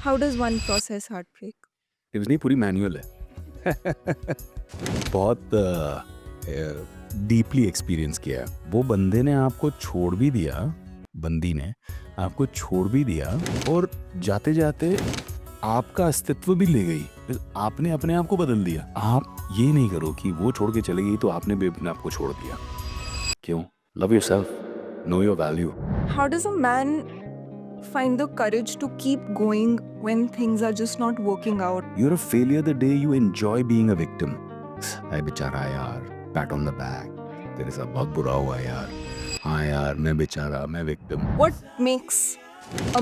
How does one process heartbreak? नहीं पूरी manual है बहुत डीपली एक्सपीरियंस किया है। वो बंदे ने आपको छोड़ भी दिया, बंदी ने आपको छोड़ भी दिया और जाते जाते आपका अस्तित्व भी ले गई। फिर आपने अपने आप को बदल दिया। आप ये नहीं करो कि वो छोड़ के चले गई तो आपने भी अपने आप को छोड़ दिया। क्यों? Love yourself, know your value. How does a man find the courage to keep going when things are just not working out? You're a failure the day you enjoy being a victim. है बेचारा यार, pat on the back, तेरे साथ बहुत बुरा हुआ यार। हाँ यार, मैं बेचारा, मैं victim. What makes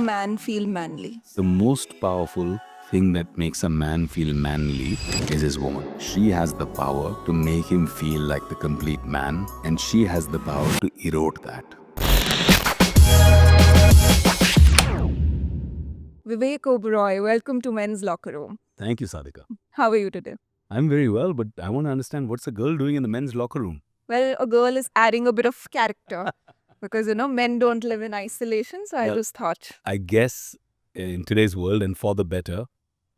a man feel manly? The most powerful thing that makes a man feel manly is his woman. She has the power to make him feel like the complete man, and she has the power to erode that. Vivek Oberoi, welcome to Men's Locker Room. Thank you, Sadhika. How are you today? I'm very well, but I want to understand what's a girl doing in the men's locker room? Well, a girl is adding a bit of character because, men don't live in isolation. So I Yeah. just thought, I guess in today's world, and for the better,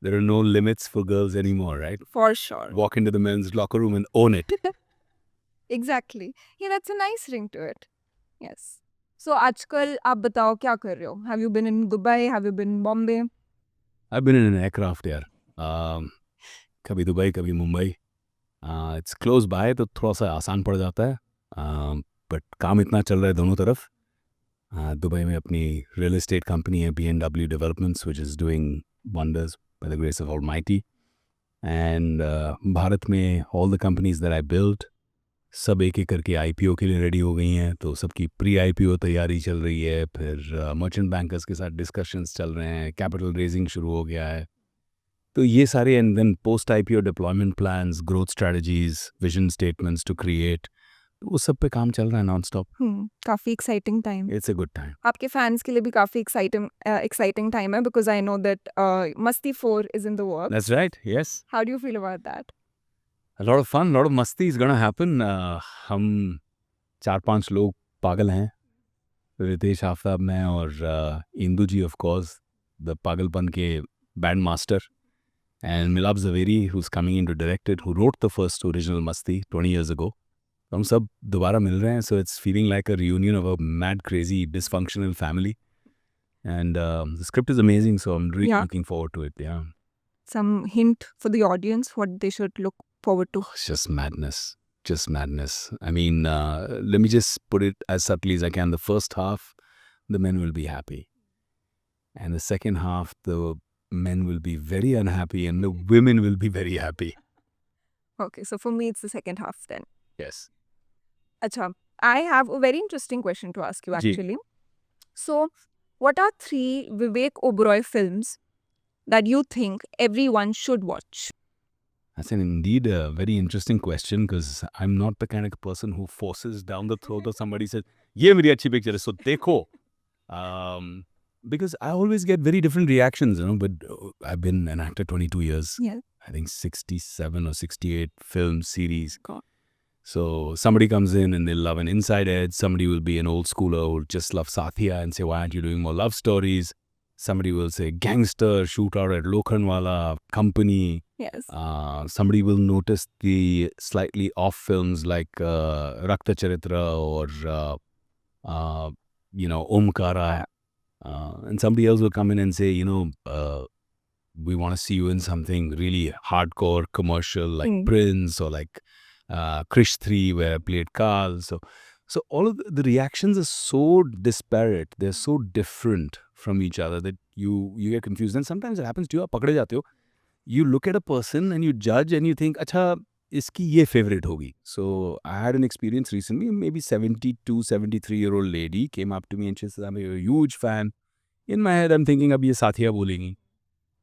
there are no limits for girls anymore, right? for sure. Walk into the men's locker room and own it. Exactly. Yeah, that's a nice ring to it. Yes. So, आजकल आप बताओ क्या कर रहे हो? Have you been in Dubai? Have you been in Bombay? I've been in an aircraft यार. कभी Dubai, कभी मुंबई. It's close by, तो थोड़ा सा आसान पड़ जाता है. But काम इतना चल रहा है दोनों तरफ. दुबई में अपनी real estate company है B&W Developments, which is doing wonders by the grace of Almighty. And Bharat में all the companies that I built, सब एक एक करके IPO के लिए रेडी हो गई हैं, तो सबकी प्री IPO तैयारी चल रही है। फिर मर्चेंट बैंकर्स के साथ डिस्कशंस चल रहे हैं, कैपिटल रेजिंग शुरू हो गया है। तो ये सारे and then post IPO deployment plans, growth strategies, vision statements to create, तो वो सब पे काम चल रहा है नॉन स्टॉप। काफी exciting time. It's a good time. आपके फैंस के लिए भी काफी एक्साइटिंग टाइम है because I know that Masti 4 is in the work. That's right, yes. How do you feel about that? A lot of fun, lot of मस्ती is gonna happen. हम 4-5 लोग पागल हैं, रितेश आफ्ताब, मैं और इंदु जी, ऑफ कोर्स द पागलपन के बैंड मास्टर, एंड मिलाप Javeri, who's coming in to direct it, who wrote the first original मस्ती 20 years ago. हम सब दोबारा मिल रहे हैं, so it's feeling like a reunion of a mad, crazy, dysfunctional family. And the script is amazing, so I'm really Yeah. looking forward to it. Yeah. Some hint for the audience what they should look forward to? It's just madness. Just madness. I mean, let me just put it as subtly as I can. The first half, the men will be happy. And the second half, the men will be very unhappy and the women will be very happy. Okay, so for me it's the second half then. Yes. Acha, I have a very interesting question to ask you Ji. actually. So, what are 3 Vivek Oberoi films that you think everyone should watch? That's indeed a very interesting question, because I'm not the kind of person who forces down the throat of somebody says, "Ye meri achhi picture hai, so dekho." Because I always get very different reactions, But I've been an actor 22 years. Yeah. I think 67 or 68 film series. So somebody comes in and they'll love an Inside Edge. Somebody will be an old schooler who just love Satya and say, "Why aren't you doing more love stories?" Somebody will say gangster, shootout at Lokhandwala, Company. Yes. Somebody will notice the slightly off films like Rakta Charitra or Omkara. And somebody else will come in and say, we want to see you in something really hardcore, commercial, like Prince, or like Krish 3, where I played Carl. So all of the reactions are so disparate. They're so different from each other that you get confused. And sometimes it happens to you, आप पकड़े जाते हो. You look at a person and you judge and you think, अच्छा, इसकी ये favorite होगी. So I had an experience recently. Maybe 72, 73-year-old lady came up to me and she says, "I'm a huge fan." In my head, I'm thinking, अब ये साथिया बोलेंगी.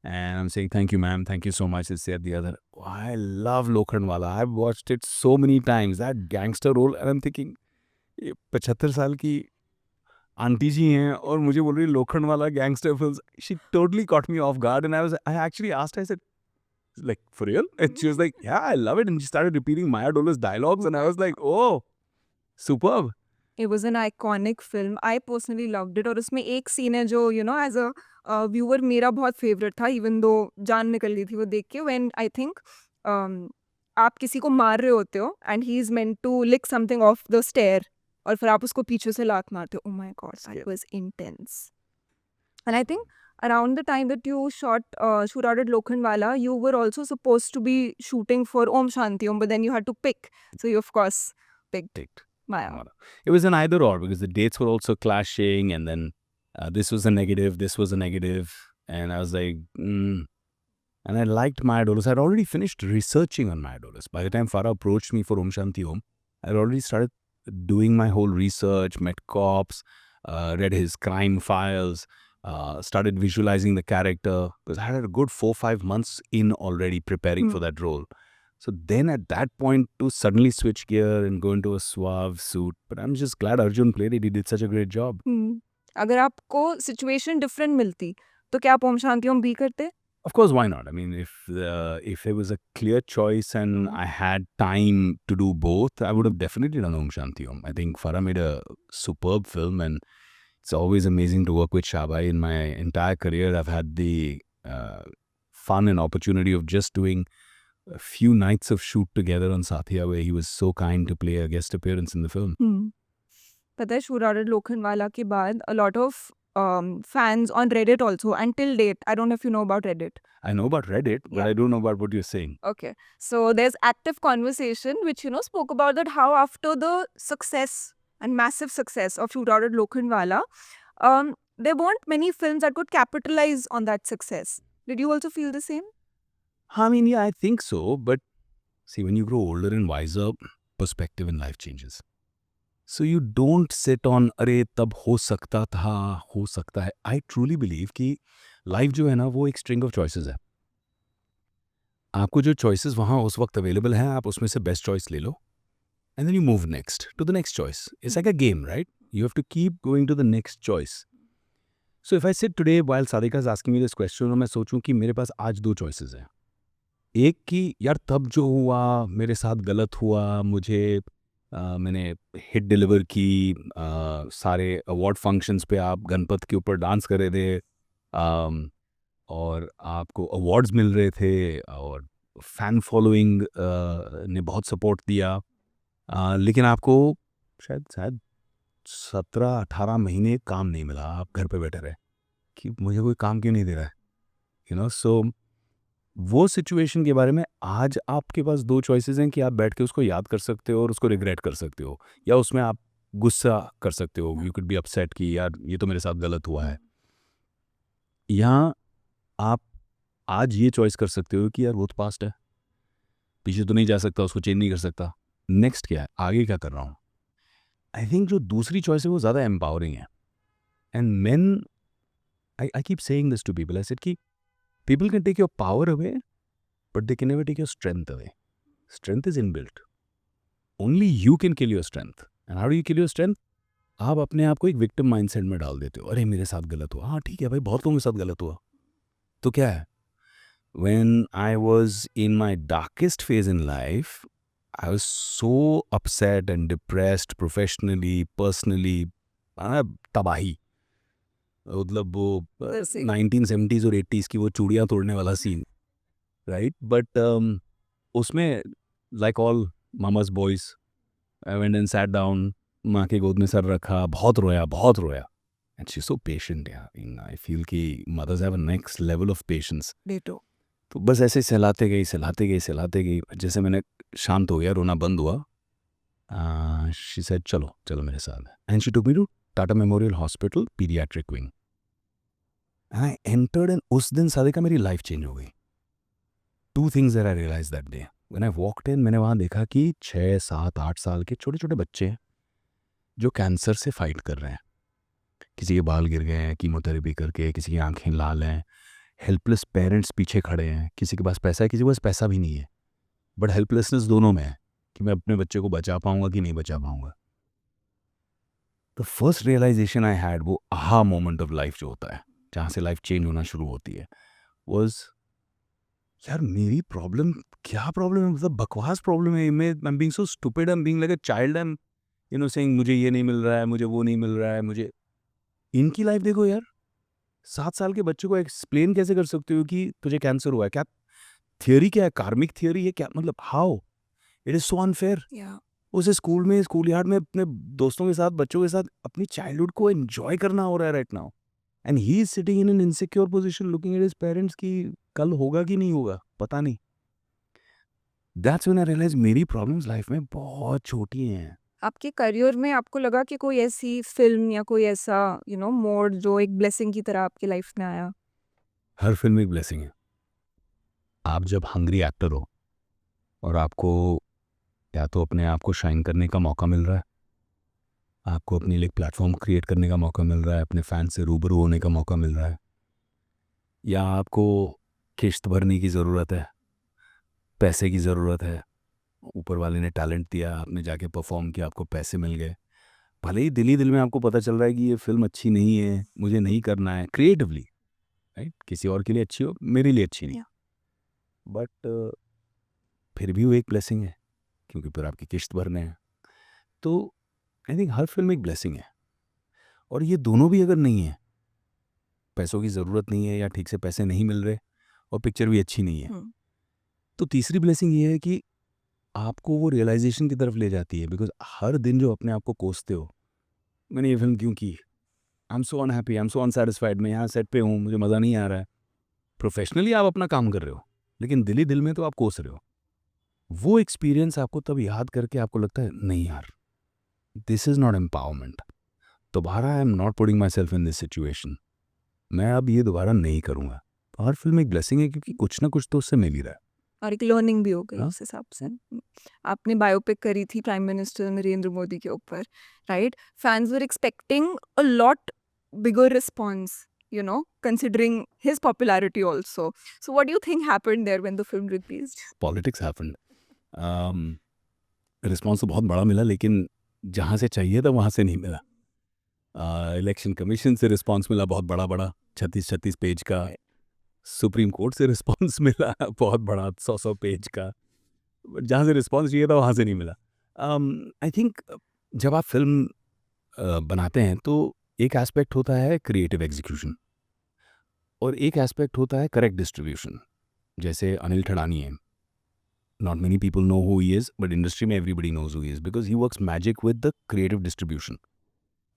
And I'm saying, "Thank you, ma'am. Thank you so much." It's at the other. Oh, I love Lokhandwala. I've watched it so many times. That gangster role. And I'm thinking, ये 75 साल की aunty जी हैं और मुझे बोल रही Lokhandwala gangster films. She totally caught me off guard, and I actually asked her, I said, like, for real? And she was like, "Yeah, I love it." And she started repeating Maya Dolo's dialogues, and I was like, "Oh, superb." It was an iconic film. I personally loved it. और उसमें एक scene है जो as a viewer मेरा बहुत favourite था, even though जान निकल गई थी वो देख के, व्हेन आई थिंक आप किसी को मार रहे होते हो and he is meant to lick something of the stair, और फिर आप उसको पीछे से लात मारते हो. Oh my god, that was intense. And I think around the time that you shoot out at Lokhandwala, you were also supposed to be shooting for Om Shanti Om, but then you had to pick. So you of course picked Ticked. Maya. It was an either or because the dates were also clashing, and then this was a negative, this was a negative, and I was like, and I liked Maya Dolus. I'd already finished researching on Maya Dolus. By the time Farah approached me for Om Shanti Om, I'd already started doing my whole research, met cops, read his crime files, started visualizing the character, because I had a good 4-5 months in already preparing for that role. So then at that point to suddenly switch gear and go into a suave suit, but I'm just glad Arjun played it. He did such a great job. अगर आपको situation different मिलती तो क्या आप ओम शांति ओम भी करते? Of course, why not? I mean, if there was a clear choice and I had time to do both, I would have definitely done Om Shanti Om. I think Farah made a superb film, and it's always amazing to work with Shabai. In my entire career, I've had the fun and opportunity of just doing a few nights of shoot together on Sathiya, where he was so kind to play a guest appearance in the film. पता है shoot out at Lokhandwala के बाद a lot of fans on Reddit also, until date, I don't know if you know about Reddit. I know about Reddit, but Yeah. I don't know about what you're saying. Okay, so there's active conversation which spoke about that, how after the success and massive success of Shoot Out at Lokhandwala, there weren't many films that could capitalize on that success. Did you also feel the same? I mean, yeah, I think so. But see, when you grow older and wiser, perspective in life changes. So you don't sit on, अरे तब हो सकता था, हो सकता है. I truly believe कि life जो है ना वो एक string of choices है. आपको जो choices वहाँ उस वक्त available हैं, आप उसमें से best choice ले लो. And then you move next to the next choice. It's like a game, right? You have to keep going to the next choice. So if I sit today while Sadika is asking me this question और मैं सोचूं कि मेरे पास आज दो choices हैं. एक कि यार तब जो हुआ मेरे साथ गलत हुआ, मुझे मैंने हिट डिलीवर की, सारे अवार्ड फंक्शंस पे आप गणपत के ऊपर डांस कर रहे थे, और आपको अवार्ड्स मिल रहे थे, और फैन फॉलोइंग ने बहुत सपोर्ट दिया, लेकिन आपको शायद 17-18 महीने काम नहीं मिला, आप घर पे बैठे रहे कि मुझे कोई काम क्यों नहीं दे रहा है, सो वो सिचुएशन के बारे में आज आपके पास दो चॉइसेस हैं कि आप बैठ के उसको याद कर सकते हो और उसको रिग्रेट कर सकते हो, या उसमें आप गुस्सा कर सकते हो. यू कुड बी अपसेट कि यार ये तो मेरे साथ गलत हुआ है. या आप आज ये चॉइस कर सकते हो कि यार वो तो पास्ट है, पीछे तो नहीं जा सकता, उसको चेंज नहीं कर सकता, नेक्स्ट क्या है, आगे क्या कर रहा हूँ. आई थिंक जो दूसरी चॉइस है वो ज़्यादा एम्पावरिंग है. And man I keep saying this to people. I said कि people can take your power away, but they can never take your strength away. Strength is inbuilt. Only you can kill your strength. And how do you kill your strength? आप अपने आप को एक victim mindset में डाल देते हो. अरे मेरे साथ गलत हुआ, हाँ ठीक है भाई, बहुत लोगों के साथ गलत हुआ, तो क्या है. When I was in my darkest phase in life, I was so upset and depressed professionally, personally, तबाही. मतलब वो 1970s और 80s की वो चूड़ियाँ तोड़ने वाला सीन, राइट. बट उसमें like all mama's boys, I went and sat down, माँ के गोद में सर रखा, बहुत रोया. And she is so patient. I feel कि mothers have a next level of patience. तो बस ऐसे सहलाते गई. जैसे मैंने शांत हो गया, रोना बंद हुआ, शी सेड चलो मेरे साथ. And she took me to Tata memorial hospital paediatric wing. And I entered, and उस दिन सादिका मेरी लाइफ चेंज हो गई. 2 things that I realized that day. When I walked in, मैंने वहाँ देखा कि 6, 7, 8 साल के छोटे छोटे बच्चे हैं जो कैंसर से फाइट कर रहे हैं. किसी के बाल गिर गए हैं कीमोथेरेपी करके, किसी की आंखें लाल हैं, हेल्पलेस पेरेंट्स पीछे खड़े हैं, किसी के पास पैसा है, किसी के पास पैसा भी नहीं है, बट हेल्पलेसनेस दोनों में है कि मैं अपने बच्चे को बचा पाऊँगा कि नहीं बचा पाऊँगा. The first realisation I had, वो आहा मोमेंट ऑफ लाइफ जो होता है जहाँ से लाइफ चेंज होना शुरू होती है, वॉज यार मेरी प्रॉब्लम क्या प्रॉब्लम है, मतलब बकवास प्रॉब्लम है. मैं I am being so stupid, I am being like a child, I am saying मुझे ये नहीं मिल रहा है, मुझे वो नहीं मिल रहा है, मुझे इनकी लाइफ देखो यार। 7 साल के बच्चे को एक्सप्लेन कैसे कर सकते हो कि तुझे कैंसर हुआ है? क्या थियरी क्या है? कार्मिक थियरी है क्या? मतलब how? It is so unfair. या उसे स्कूल में, स्कूल यार्ड में अपने दोस्तों के साथ, बच्चों के साथ अपनी चाइल्डहुड को एन्जॉय करना हो रहा है right now. And he is sitting in an insecure position looking at his parents कि कल होगा कि नहीं होगा, पता नहीं। दैट्स व्हेन आई रियलाइज़ मेरी प्रॉब्लम्स लाइफ में बहुत छोटी हैं। आपके करियर में आपको लगा कि कोई ऐसी फ़िल्म या कोई ऐसा मोड़ जो एक ब्लेसिंग की तरह आपकी लाइफ में आया? हर फ़िल्म एक ब्लेसिंग है। आप जब हंग्री एक्टर हो और आपको या तो अपने आप को शाइन करने का मौका मिल रहा है, आपको अपने लिए एक प्लेटफ़ॉर्म क्रिएट करने का मौका मिल रहा है, अपने फैन्स से रूबरू होने का मौका मिल रहा है, या आपको किश्त भरने की ज़रूरत है, पैसे की ज़रूरत है, ऊपर वाले ने टैलेंट दिया, आपने जाके परफ़ॉर्म किया, आपको पैसे मिल गए। भले ही दिल दिल में आपको पता चल रहा है कि ये फ़िल्म अच्छी नहीं है, मुझे नहीं करना है क्रिएटिवली, राइट? किसी और के लिए अच्छी हो, मेरे लिए अच्छी नहीं। या बट फिर भी वो एक ब्लेसिंग है, क्योंकि फिर आपकी किश्त भरने हैं। तो आई थिंक हर फ़िल्म एक ब्लेसिंग है, और ये दोनों भी अगर नहीं है, पैसों की ज़रूरत नहीं है या ठीक से पैसे नहीं मिल रहे और पिक्चर भी अच्छी नहीं है, हुँ, तो तीसरी ब्लेसिंग ये है कि आपको वो रियलाइज़ेशन की तरफ ले जाती है। बिकॉज़ हर दिन जो अपने आप को कोसते हो, मैंने ये फ़िल्म क्यों की? I am so unhappy, I am so unsatisfied, मैं यहाँ सेट पे हूँ, मुझे मज़ा नहीं आ रहा है। प्रोफ़ेशनली आप अपना काम कर रहे हो, लेकिन दिल ही दिल में तो आप कोस रहे हो। वो एक्सपीरियंस आपको तब याद करके आपको लगता है, नहीं यार, दिस इज़ नॉट एम्पावरमेंट। दोबारा I am not putting myself in this situation. मैं अब ये दोबारा नहीं करूँगा। तो हर फ़िल्म एक ब्लेसिंग है, क्योंकि कुछ ना कुछ तो उससे मिल ही रहा है। और एक लर्निंग भी हो गई हाँ? उस हिसाब से। आपने बायोपिक करी थी प्राइम मिनिस्टर नरेंद्र मोदी के ऊपर, right? Fans were expecting a lot bigger response, considering his popularity also. So what do you think happened there when the film released? Politics happened. Response तो बहुत बड़ा मिला, लेकिन जहाँ से चाहिए था वहाँ से नहीं मिला। इलेक्शन कमीशन से रिस्पॉन्स मिला बहुत बड़ा-बड़ा, 36-36 पेज का। सुप्रीम कोर्ट से रिस्पॉन्स मिला बहुत बड़ा, 100-100 पेज का। बट जहाँ से रिस्पॉन्स चाहिए था वहाँ से नहीं मिला। आई थिंक जब आप फ़िल्म बनाते हैं तो एक एस्पेक्ट होता है क्रिएटिव एग्जीक्यूशन, और एक एस्पेक्ट होता है करेक्ट डिस्ट्रीब्यूशन। जैसे अनिल ठड़ानी है, not many people know who he is, but industry में everybody knows who he is, because he works magic with the creative distribution.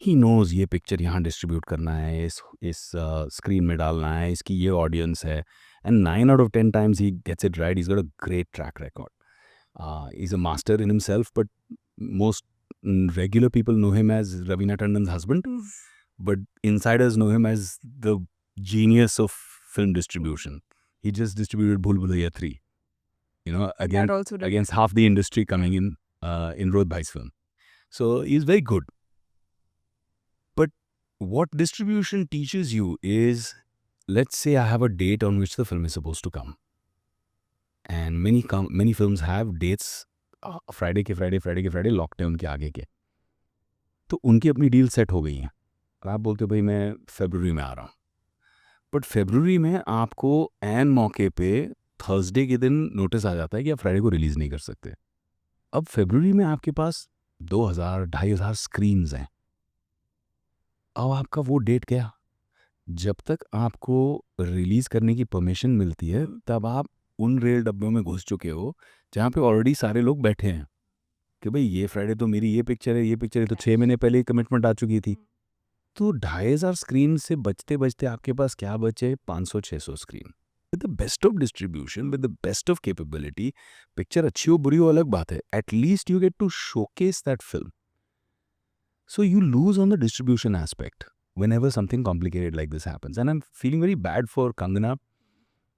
He knows ये पिक्चर यहाँ डिस्ट्रीब्यूट करना है, इस स्क्रीन में डालना है, इसकी ये ऑडियंस है, and 9 out of 10 times he gets it right. He is got a great track record. He is a master in himself, but most regular people know him as Ravina Tandon's husband, Mm. but insiders know him as the genius of film distribution. He just distributed Bhul Bhulaiya 3, That also did. against half the industry coming in Rodh Bhai's film. So he's very good. But what distribution teaches you is, let's say I have a date on which the film is supposed to come, and many films have dates, Friday के Friday lockdown के आगे के, तो उनकी अपनी deal set हो गई हैं, और आप बोलते हो भाई मैं फरवरी में आ रहा हूँ। बट फरवरी में आपको एन मौके पे थर्सडे के दिन नोटिस आ जाता है कि आप फ्राइडे को रिलीज़ नहीं कर सकते। अब फरवरी में आपके पास 2000 2500 स्क्रीन्स हैं। अब आपका वो डेट गया। जब तक आपको रिलीज़ करने की परमिशन मिलती है, तब आप उन रेल डब्बों में घुस चुके हो जहाँ पे ऑलरेडी सारे लोग बैठे हैं कि भाई ये फ्राइडे तो मेरी ये पिक्चर है, ये पिक्चर है, तो 6 महीने पहले ही कमिटमेंट आ चुकी थी। तो 2500 स्क्रीन से बचते-बचते आपके पास क्या बचे? 500-600 screen. With the best of distribution, with the best of capability, picture अच्छी हो बुरी हो अलग बात है, at least you get to showcase that film. So you lose on the distribution aspect whenever something complicated like this happens. And I'm feeling very bad for Kangana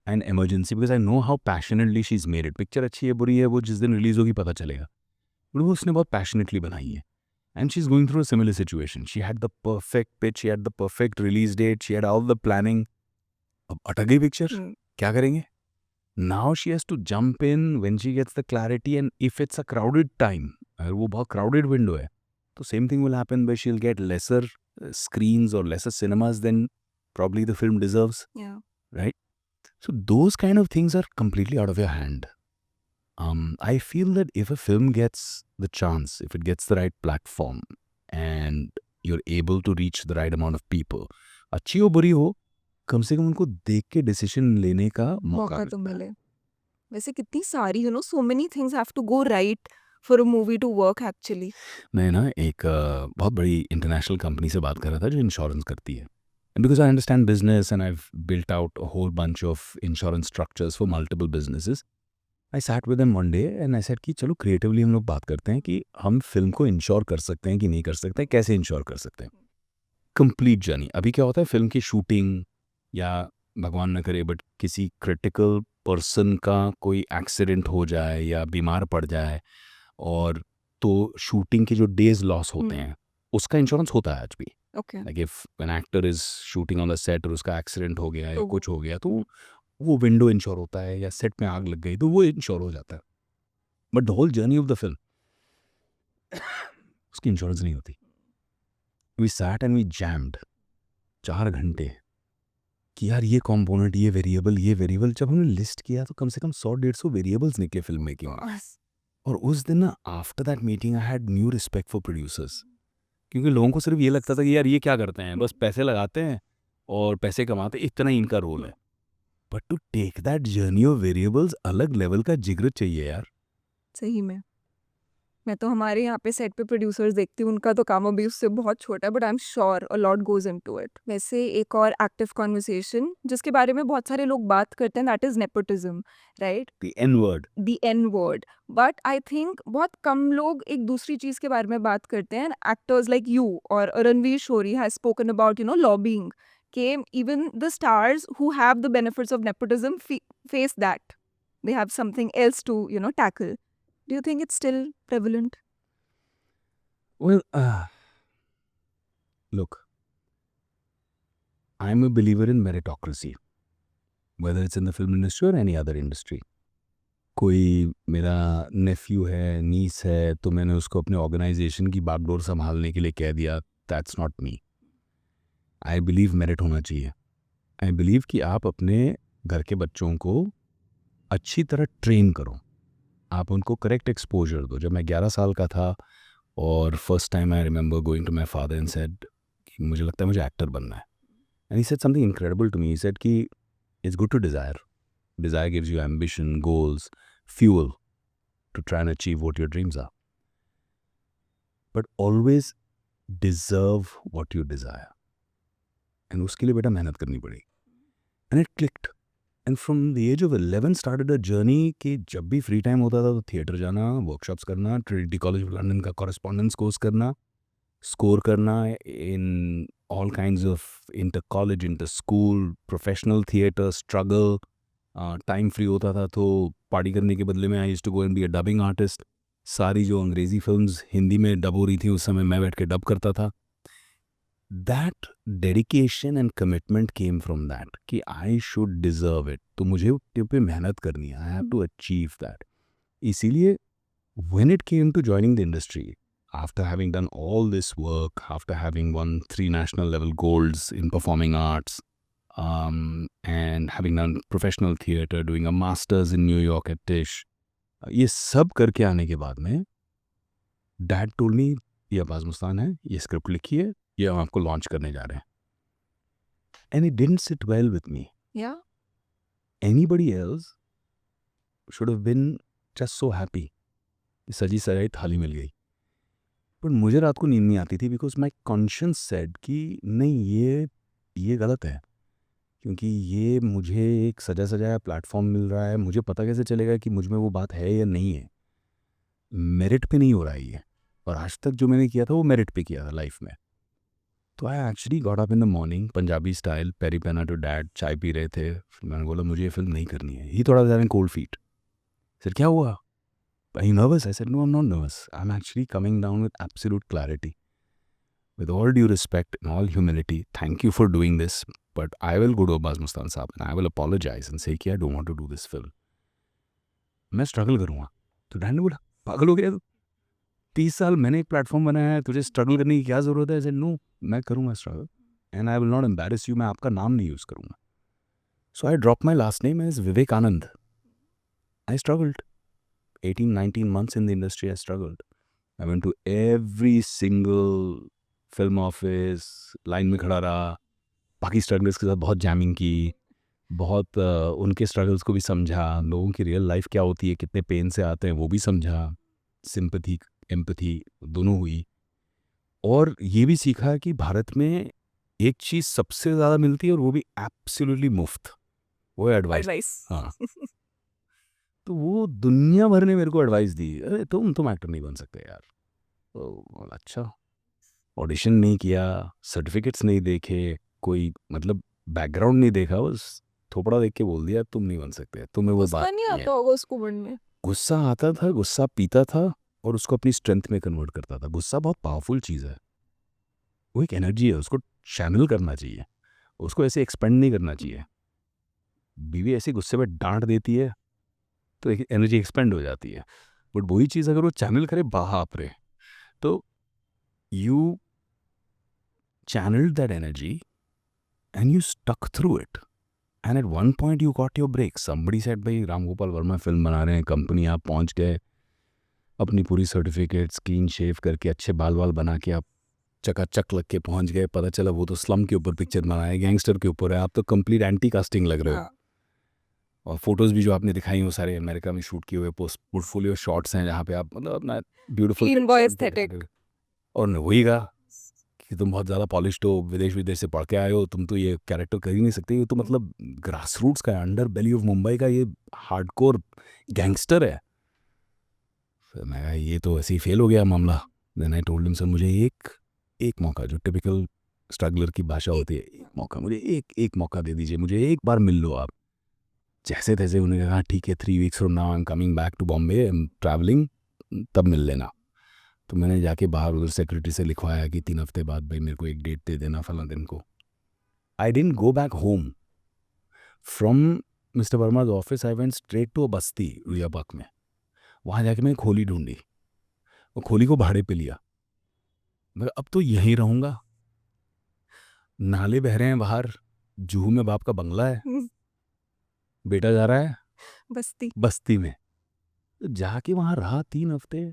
and Emergency, because I know how passionately she's made it. Picture अच्छी है बुरी है वो जिस दिन release होगी पता चलेगा, but वो उसने बहुत passionately बनाई है. And she's going through a similar situation. She had the perfect pitch, she had the perfect release date, she had all the planning. अब अटक गई पिक्चर, क्या करेंगे? Now she has to jump in when she gets the clarity, and if it's a crowded time, अगर वो बहुत crowded window है, तो same thing will happen where she'll get lesser screens or lesser cinemas than probably the film deserves, Yeah. right? So those kind of things are completely out of your hand. I feel that if a film gets the chance, if it gets the right platform, and you're able to reach the right amount of people, अच्छी हो बुरी हो, कम से कम उनको देख के decision लेने का मौका मौका तो मिलता है। मिले। वैसे कितनी सारी so many things have to go right for a movie to work actually. मैं ना एक बहुत बड़ी इंटरनेशनल कंपनी से बात कर रहा था जो इंश्योरेंस करती है, and because I understand business and I built out a whole bunch of insurance structures for multiple businesses. I sat with them one day and I said कि चलो क्रिएटिवली हम लोग बात करते हैं कि हम फिल्म को इंश्योर कर सकते हैं कि नहीं कर सकते हैं, कैसे इंश्योर कर सकते हैं। Complete journey. अभी क्या होता है, फिल्म की शूटिंग या भगवान न करे बट किसी क्रिटिकल पर्सन का कोई एक्सीडेंट हो जाए या बीमार पड़ जाए, और तो शूटिंग के जो डेज लॉस होते हैं उसका इंश्योरेंस होता है आज भी। Okay. Like if an actor is shooting on the set और उसका एक्सीडेंट हो गया या तो कुछ हो गया, तो वो विंडो इंश्योर होता है, या सेट में आग लग गई तो वो इंश्योर हो जाता है। But the whole journey of the film उसकी इंश्योरेंस नहीं होती। We sat and we jammed 4 घंटे कि यार ये कंपोनेंट, ये वेरिएबल, जब हमने लिस्ट किया तो कम से कम 100-150 वेरिएबल्स निकले फिल्म मेकिंग में। बस। और उस दिन ना, after that meeting I had new respect for producers, क्योंकि लोगों को सिर्फ ये लगता था कि यार ये क्या करते हैं, बस पैसे लगाते हैं और पैसे कमाते हैं, इतना ही इनका रोल है। But to take that journey of variables, अलग लेवल का जिगर चाहिए यार। सही में। मैं तो हमारे यहाँ पे सेट पे प्रोड्यूसर्स देखती हूँ, उनका तो काम अभी उससे बहुत छोटा है, but I am sure a lot goes into it. वैसे एक और एक्टिव कॉन्वर्सेशन जिसके बारे में बहुत सारे लोग बात करते हैं, that is nepotism, right? The N word. The N word. But I think बहुत कम लोग एक दूसरी चीज के बारे में बात करते हैं। एक्टर्स लाइक यू और रणवीर शोरी हैज स्पोकन अबाउट लॉबिंग, के even the stars who have the benefits of nepotism face that, they have something else to tackle. Do you think it's still prevalent? Well, look, I'm a believer in meritocracy, whether it's in the film industry or any other industry. कोई मेरा नेफ्यू है, नीस है, तो मैंने उसको अपने organisation की बागडोर संभालने के लिए कह दिया, that's not me. I believe merit होना चाहिए। आई बिलीव कि आप अपने घर के बच्चों को अच्छी तरह ट्रेन करो, आप उनको करेक्ट एक्सपोजर दो। जब मैं 11 साल का था और first time I remember going to my father and said कि मुझे लगता है मुझे एक्टर बनना है, and he said something incredible to me. He said कि it's good to desire, desire gives you ambition, goals, fuel to try and achieve what your dreams are. But always deserve what you desire. And उसके लिए बेटा मेहनत करनी पड़ेगी. And it clicked. And from the age of 11 started a journey कि जब भी free time होता था तो थिएटर जाना, वर्कशॉप्स करना, ट्रिनिटी कॉलेज ऑफ लंदन का कॉरेस्पॉन्डेंस कोर्स करना, स्कोर करना in all kinds of inter college, inter school, professional theatre, struggle. Time free होता था तो पार्टी करने के बदले में I used to go and be a dubbing artist. सारी जो अंग्रेज़ी फिल्म्स हिंदी में डब हो रही थी उस समय मैं बैठ के डब करता था। That dedication and commitment came from that कि आई शुड डिज़र्व इट, तो मुझे उसके पे मेहनत करनी है, I have to achieve that. इसीलिए when it came to joining the industry, after having done all this work, after having won 3 national level golds in performing arts, and having done professional theatre, doing a master's in New York at Tisch, ये सब करके आने के बाद में dad told me ये अब्बास मुस्तान है, ये स्क्रिप्ट लिखी है, ये हम आपको लॉन्च करने जा रहे हैं। And it didn't sit well with me. Yeah. Anybody else should have been just so happy, सजी सजाई थाली मिल गई। पर मुझे रात को नींद नहीं आती थी बिकॉज माई कॉन्शियंस सेड कि नहीं, ये गलत है, क्योंकि ये मुझे एक सजा सजाया प्लेटफॉर्म मिल रहा है, मुझे पता कैसे चलेगा कि मुझ में वो बात है या नहीं है। मेरिट पे नहीं हो रहा है ये, और आज तक जो मैंने किया था वो मेरिट पे किया था लाइफ में। तो I actually got up in the morning, Punjabi style, पेरी पेना टू डैड, चाय पी रहे थे। फिर मैंने बोला मुझे ये फिल्म नहीं करनी है। ही थोड़ा ज़्यादा कोल्ड फीट। सर क्या हुआ? Are you nervous? I said, no, I'm not nervous. I'm actually coming down with absolute clarity. With all due respect and all humility, thank you for doing this, but I will go to Abbas Mustan Saab and I will apologize and say कि I don't want to do this film. मैं struggle करूँगा। तो dad ने बोला पागल हो गया तू, 30 साल मैंने एक प्लेटफॉर्म बनाया है, तुझे स्ट्रगल करने की क्या ज़रूरत है? I said, no, मैं करूँगा struggle, and I will not embarrass you. मैं आपका नाम नहीं यूज़ करूँगा। So I dropped my last name as Vivekanand. I struggled. 18-19 months in the industry, I struggled. I went to every single film office, line में खड़ा रहा, बाकी strugglers के साथ बहुत जैमिंग की, बहुत उनके स्ट्रगल्स को भी समझा, लोगों की रियल लाइफ क्या होती है, कितने पेन से आते हैं वो भी समझा, सिंपैथी एम्पैथी दोनों हुई। और ये भी सीखा कि भारत में एक चीज़ सबसे ज़्यादा मिलती है और वो भी एब्सोल्युटली मुफ्त, वो है एडवाइस। एडवाइस। हाँ, तो वो दुनिया भर ने मेरे को एडवाइस दी, अरे तुम एक्टर नहीं बन सकते यार। तो अच्छा, ऑडिशन नहीं किया, सर्टिफिकेट्स नहीं देखे, कोई मतलब बैकग्राउंड नहीं देखा, बस थोपड़ा देख के बोल दिया तुम नहीं बन सकते, तुम्हें वो बात गुस्सा नहीं नहीं है। आता होगा उसको बढ़ने? गुस्सा आता था, गुस्सा पीता था और उसको अपनी स्ट्रेंथ में कन्वर्ट करता था। गुस्सा बहुत पावरफुल चीज़ है, वो एक एनर्जी है, उसको चैनल करना चाहिए, उसको ऐसे एक्सपेंड नहीं करना चाहिए। बीवी ऐसे गुस्से में डांट देती है तो एक एनर्जी एक्सपेंड हो जाती है, बट वही चीज़ अगर वो चैनल करे बाप रे, तो you channeled that energy and you stuck through it. And at one point you got your break. Somebody said भाई राम गोपाल वर्मा फिल्म बना रहे हैं, कंपनी आप पहुंच गए, अपनी पूरी सर्टिफिकेट क्लीन शेव करके अच्छे बाल वाल बना के आप चकाचक लग के पहुंच गए, पता चला वो तो स्लम के ऊपर पिक्चर बना है, गैंगस्टर के ऊपर है, आप तो कंप्लीट एंटी कास्टिंग लग रहे हो। हाँ। और फोटोज़ भी जो आपने दिखाई वो सारे अमेरिका में शूट किए हुए पोर्टफोलियो शॉट्स हैं जहाँ पे आप मतलब अपना ब्यूटीफुल Clean boy aesthetic. और न वही कहा कि तुम बहुत ज़्यादा पॉलिश्ड हो, विदेश से पढ़ के आए हो, तुम तो ये कैरेक्टर कर ही नहीं सकते, ये तो मतलब ग्रास रूट्स का है, अंडर बेली ऑफ मुंबई का ये हार्डकोर गैंगस्टर है। फिर मैं कहा ये तो ऐसे ही फेल हो गया मामला। Then I told him sir मुझे एक मौका, जो टिपिकल स्ट्रगलर की भाषा होती है, एक मौका, मुझे एक मौका दे दीजिए, मुझे एक बार मिल लो आप। जैसे तैसे उन्होंने कहा ठीक है 3 weeks from now I am coming back to Bombay, I am travelling, तब मिल लेना। तो मैंने जाके बाहर उधर सेक्रेटरी से लिखवाया कि 3 हफ्ते बाद भाई मेरे को एक डेट दे देना फला दिन को। I didn't go back home from mister Verma's office, I went straight to बस्ती रुया पार्क में। वहाँ जाके मैंने खोली ढूंढी और खोली को भाड़े पे लिया। मैं अब तो यहीं रहूँगा, नाले बह रहे हैं बाहर, जूहू में बाप का बंगला है, बेटा जा रहा है बस्ती में। तो जाके वहाँ रहा 3 हफ्ते,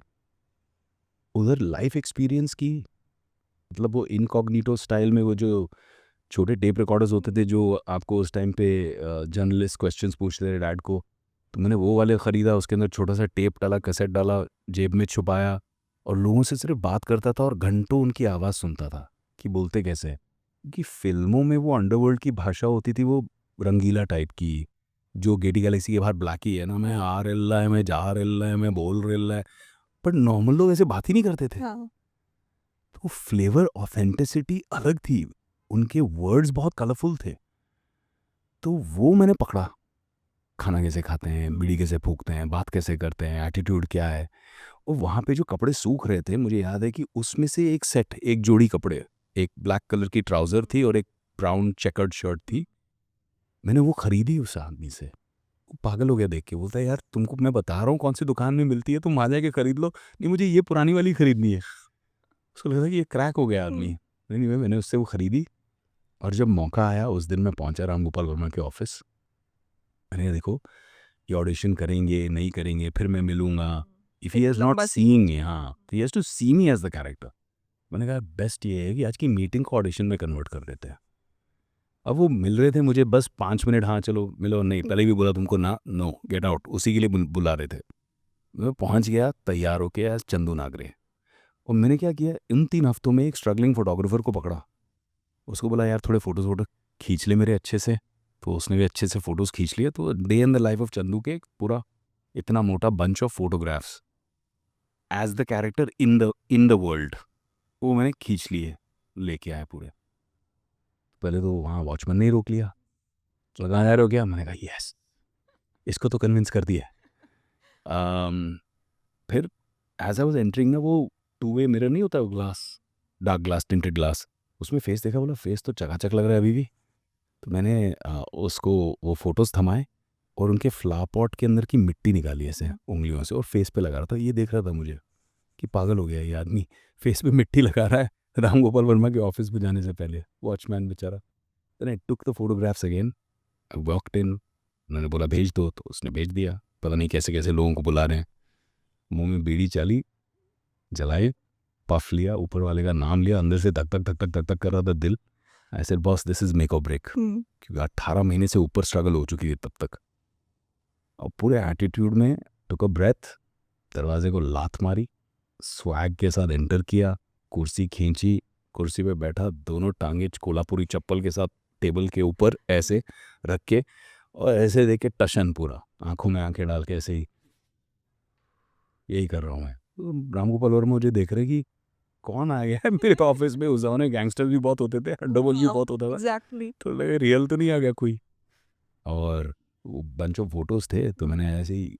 उधर लाइफ एक्सपीरियंस की, मतलब वो इनकॉग्निटो स्टाइल में वो जो छोटे टेप रिकॉर्डर्स होते थे जो आपको उस टाइम पे जर्नलिस्ट क्वेश्चंस पूछते थे डैड को, तो मैंने वो वाले ख़रीदा, उसके अंदर छोटा सा टेप डाला, कैसेट डाला, जेब में छुपाया और लोगों से सिर्फ बात करता था और घंटों उनकी आवाज़ सुनता था कि बोलते कैसे हैं। क्योंकि फिल्मों में वो अंडरवर्ल्ड की भाषा होती थी, वो रंगीला टाइप की, जो गेटी गैलेक्सी के बाहर ब्लैक ही है ना, मैं आ रहा है, मैं जा रहा है, मैं बोल रहा है, पर नॉर्मल लोग ऐसे बात ही नहीं करते थे। हाँ। तो फ्लेवर ऑथेंटिसिटी अलग थी, उनके वर्ड्स बहुत कलरफुल थे। तो वो मैंने पकड़ा, खाना कैसे खाते हैं, बीड़ी कैसे फूकते हैं, बात कैसे करते हैं, एटीट्यूड क्या है। और वहाँ पे जो कपड़े सूख रहे थे, मुझे याद है कि उसमें से एक सेट, एक जोड़ी कपड़े, एक ब्लैक कलर की ट्राउज़र थी और एक ब्राउन चेकर्ड शर्ट थी, मैंने वो खरीदी उस आदमी से। वो पागल हो गया देख के, बोलता है यार तुमको मैं बता रहा हूँ कौन सी दुकान में मिलती है, तुम आ जाके खरीद लो। नहीं मुझे ये पुरानी वाली खरीदनी है। उसको लगा कि ये क्रैक हो गया आदमी। नहीं मैंने उससे वो खरीदी और जब मौका आया उस दिन मैं पहुंचा राम गोपाल वर्मा के ऑफिस। मैंने कहा देखो ये ऑडिशन करेंगे नहीं करेंगे, फिर मैं मिलूंगा, if he has not seeing me, हाँ he has to see me as the character. मैंने कहा बेस्ट ये है कि आज की मीटिंग को ऑडिशन में कन्वर्ट कर देते हैं। अब वो मिल रहे थे मुझे बस 5 मिनट, हाँ चलो मिलो, नहीं पहले भी बोला तुमको ना, नो गेट आउट, उसी के लिए बुला रहे थे। मैं पहुंच गया तैयार होके एज चंदू नागरे। और मैंने क्या किया, इन 3 हफ्तों में एक स्ट्रगलिंग फोटोग्राफर को पकड़ा, उसको बोला यार थोड़े फोटोज खींच ले मेरे अच्छे से, तो उसने भी अच्छे से फ़ोटोज़ खींच लिए। तो day in the life of Chandu के पूरा इतना मोटा bunch of photographs as the character in the world, वो मैंने खींच लिए, लेके आया पूरे। पहले तो वहाँ वॉचमैन ने ही रोक लिया, लगा जा रहे हो क्या, मैंने कहा यस, इसको तो कन्विंस कर दिया। फिर एज आई वॉज एंटरिंग ना, वो 2-वे मिरर नहीं होता, वो glass, dark glass, tinted glass, उसमें फेस देखा, बोला फेस तो चकाचक लग रहा है अभी भी। तो मैंने उसको वो फ़ोटोज़ थमाए और उनके फ्लावर पॉट के अंदर की मिट्टी निकाली ऐसे उंगलियों से और फेस पे लगा रहा था। ये देख रहा था मुझे कि पागल हो गया ये आदमी, फेस पे मिट्टी लगा रहा है राम गोपाल वर्मा के ऑफिस में जाने से पहले, वॉचमैन बेचारा। Then I took the photographs again, I walked in, उन्होंने बोला भेज दो, तो उसने भेज दिया। पता नहीं कैसे कैसे लोगों को बुला रहे हैं। मुंह में बीड़ी चाली, जलाई, पफ लिया, ऊपर वाले का नाम लिया, अंदर से धक धक धक धक धक धक कर रहा था दिल। I said boss this is make और ब्रेक, क्योंकि 18 महीने से ऊपर स्ट्रगल हो चुकी थी तब तक। और पूरे एटीट्यूड में टुक अ ब्रेथ, दरवाजे को लात मारी, स्वैग के साथ एंटर किया, कुर्सी खींची, कुर्सी पे बैठा, दोनों टांगे कोल्हापुरी चप्पल के साथ टेबल के ऊपर ऐसे रख के, और ऐसे देख के टशन पूरा, आंखों में आंखें डाल के ऐसे ही यही कर रहा हूँ मैं। तो रामगोपाल वर्मा मुझे देख रहे कि कौन आ गया है मेरे ऑफिस में। उस जमाने गैंगस्टर भी बहुत होते थे, डबल भी बहुत होता था, एग्जैक्टली। तो लगे रियल तो नहीं आ गया कोई। और वो बंच ऑफ फोटोज थे, तो मैंने ऐसे ही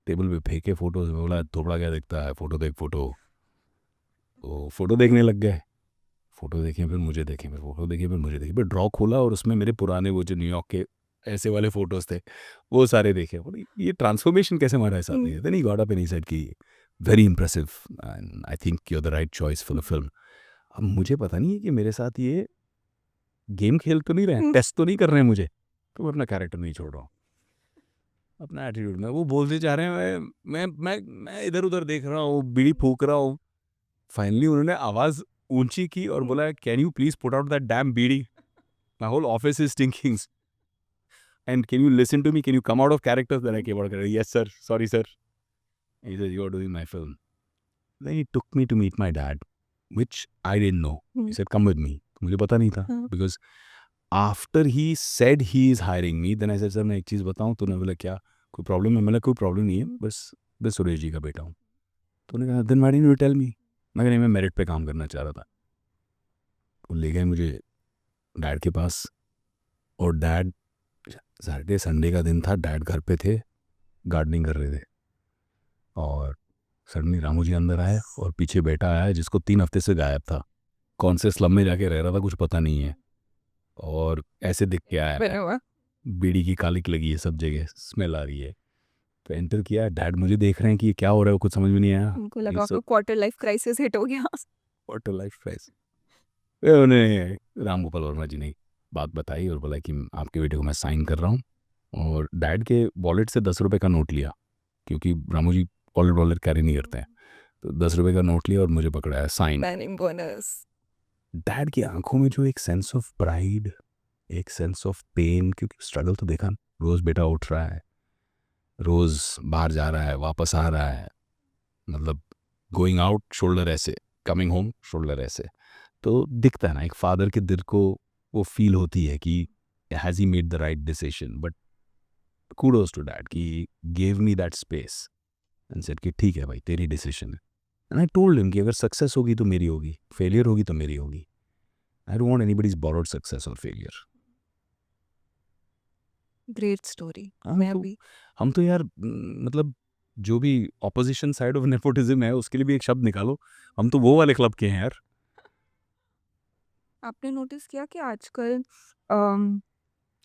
टेबल पे फेंके फोटोज, में बोला थोड़ा क्या दिखता है, फोटो देख फोटो। वो फोटो देखने लग गए, फोटो देखे फिर मुझे देखे, फिर फोटो देखे फिर मुझे देखे, फिर ड्रॉ खोला और उसमें मेरे पुराने वो जो न्यूयॉर्क के ऐसे वाले फोटोज थे वो सारे देखे। बोले ये ट्रांसफॉर्मेशन कैसे हमारे साथ नहीं है। Then he got up and he said कि very impressive and I think you are the right choice for the film. अब मुझे पता नहीं है कि मेरे साथ ये गेम खेल तो नहीं रहे हैं, टेस्ट तो नहीं कर रहे हैं मुझे, तो मैं अपना कैरेक्टर नहीं छोड़ रहा हूँ, अपना एटीट्यूड में। वो बोलते जा रहे हैं, मैं इधर उधर देख रहा हूँ, बीड़ी फूक रहा हूँ। फाइनली उन्होंने आवाज़ ऊंची की और बोला can you please put out that damn bidi, my whole office is stinking and can you listen to me, can you come out of character? Then I came out of character. Yes sir, sorry sir. He said you are doing my film. Then he took me to meet my dad, which I didn't know. He said come with me. मुझे पता नहीं था, because after he said he is hiring me, then I said sir मैं एक चीज़ बताऊँ। तो उन्होंने बोला क्या, कोई प्रॉब्लम है? मैंने कोई प्रॉब्लम नहीं है, बस बस सुरेश जी का बेटा हूँ। तो उन्होंने कहा then why didn't you tell me? मैं नहीं, मैं मेरिट पे काम करना चाह रहा था। वो ले गए मुझे डैड के पास, और डैड सैटरडे संडे का दिन था, डैड घर पे थे, गार्डनिंग कर रहे थे, और सडनली रामू जी अंदर आए और पीछे बेटा आया जिसको 3 हफ्ते से गायब था, कौन से स्लम में जाके रह रहा था कुछ पता नहीं है, और ऐसे दिख के आया है, बीड़ी की कालिक लगी है सब जगह, स्मेल आ रही है। तो एंटर किया, डैड मुझे देख रहे हैं कि ये क्या हो रहा है, कुछ समझ में नहीं आया। उनको लगा कि क्वार्टर लाइफ क्राइसिस हिट हो गया। Quarter life crisis. उन्हें रामगोपाल वर्मा जी ने बात बताई और बोला कि आपके बेटे को मैं साइन कर रहा हूँ, और डैड के वॉलेट से 10 रुपये का नोट लिया, क्योंकि रामू जी वॉलेट कैरी नहीं करते हैं, तो 10 रुपये का नोट लिया और मुझे पकड़ाया, साइन। बोनस। डैड की आंखों में जो एक सेंस ऑफ प्राइड, एक सेंस ऑफ पेन, क्योंकि स्ट्रगल तो देखा, रोज़ बेटा उठ रहा है, रोज़ बाहर जा रहा है, वापस आ रहा है, मतलब गोइंग आउट शोल्डर ऐसे, कमिंग होम शोल्डर ऐसे, तो दिखता है ना एक फादर के दिल को वो फील होती है कि has he made the right decision. But kudos to dad कि gave me that space and said कि ठीक है भाई तेरी डिसीजन है। एंड आई टोल्ड हिम कि अगर सक्सेस होगी तो मेरी होगी, फेलियर होगी तो मेरी होगी। आई don't want anybody's borrowed success और फेलियर। Great story. हम तो यार मतलब जो भी ऑपोजिशन साइड ऑफ नेपोटिज्म है उसके लिए भी एक शब्द निकालो, हम तो वो वाले क्लब के हैं यार। आपने नोटिस किया कि आजकल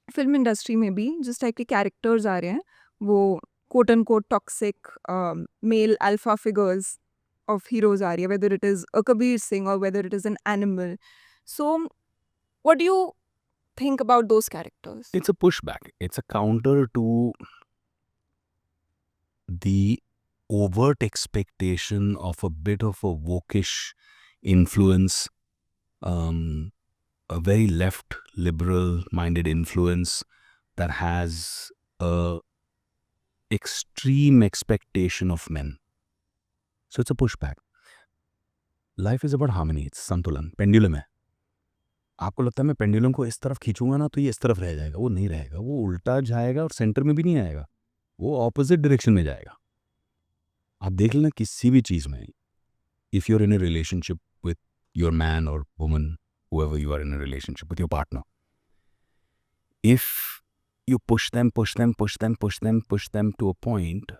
फिल्म इंडस्ट्री में भी जिस टाइप के कैरेक्टर्स आ रहे हैं, वो quote and quote toxic male alpha figures of heroes आ रही है, whether it is a Kabir Singh और whether it is an Animal. So what do you think about those characters? It's a pushback. It's a counter to the overt expectation of a bit of a wokish influence, a very left liberal minded influence that has a extreme expectation of men. So it's a pushback. Life is about harmony. It's संतुलन, pendulum है। आपको लगता है मैं pendulum को इस तरफ खींचूंगा ना तो ये इस तरफ रह जाएगा, वो नहीं रहेगा, वो उल्टा जाएगा और सेंटर में भी नहीं आएगा, वो ऑपोजिट डायरेक्शन में जाएगा। आप देख लेना किसी भी चीज़ में, if you are in a relationship with your man और woman, whoever you are in a relationship with your partner, if you push them to a point,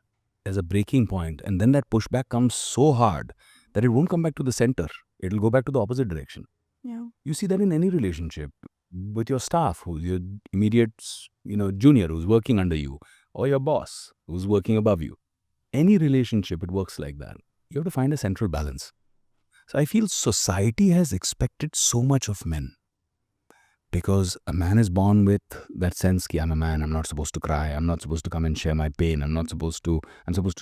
there's a breaking point, and then that pushback comes so hard that it won't come back to the center, it'll go back to the opposite direction. Yeah. You see that in any relationship with your staff, who's your immediate, junior who's working under you, or your boss who's working above you. Any relationship, it works like that. You have to find a central balance. So I feel society has expected so much of men. Because a man is born with that sense कि I'm a man, I'm not supposed to cry, I'm not supposed to come and share my pain, I'm supposed to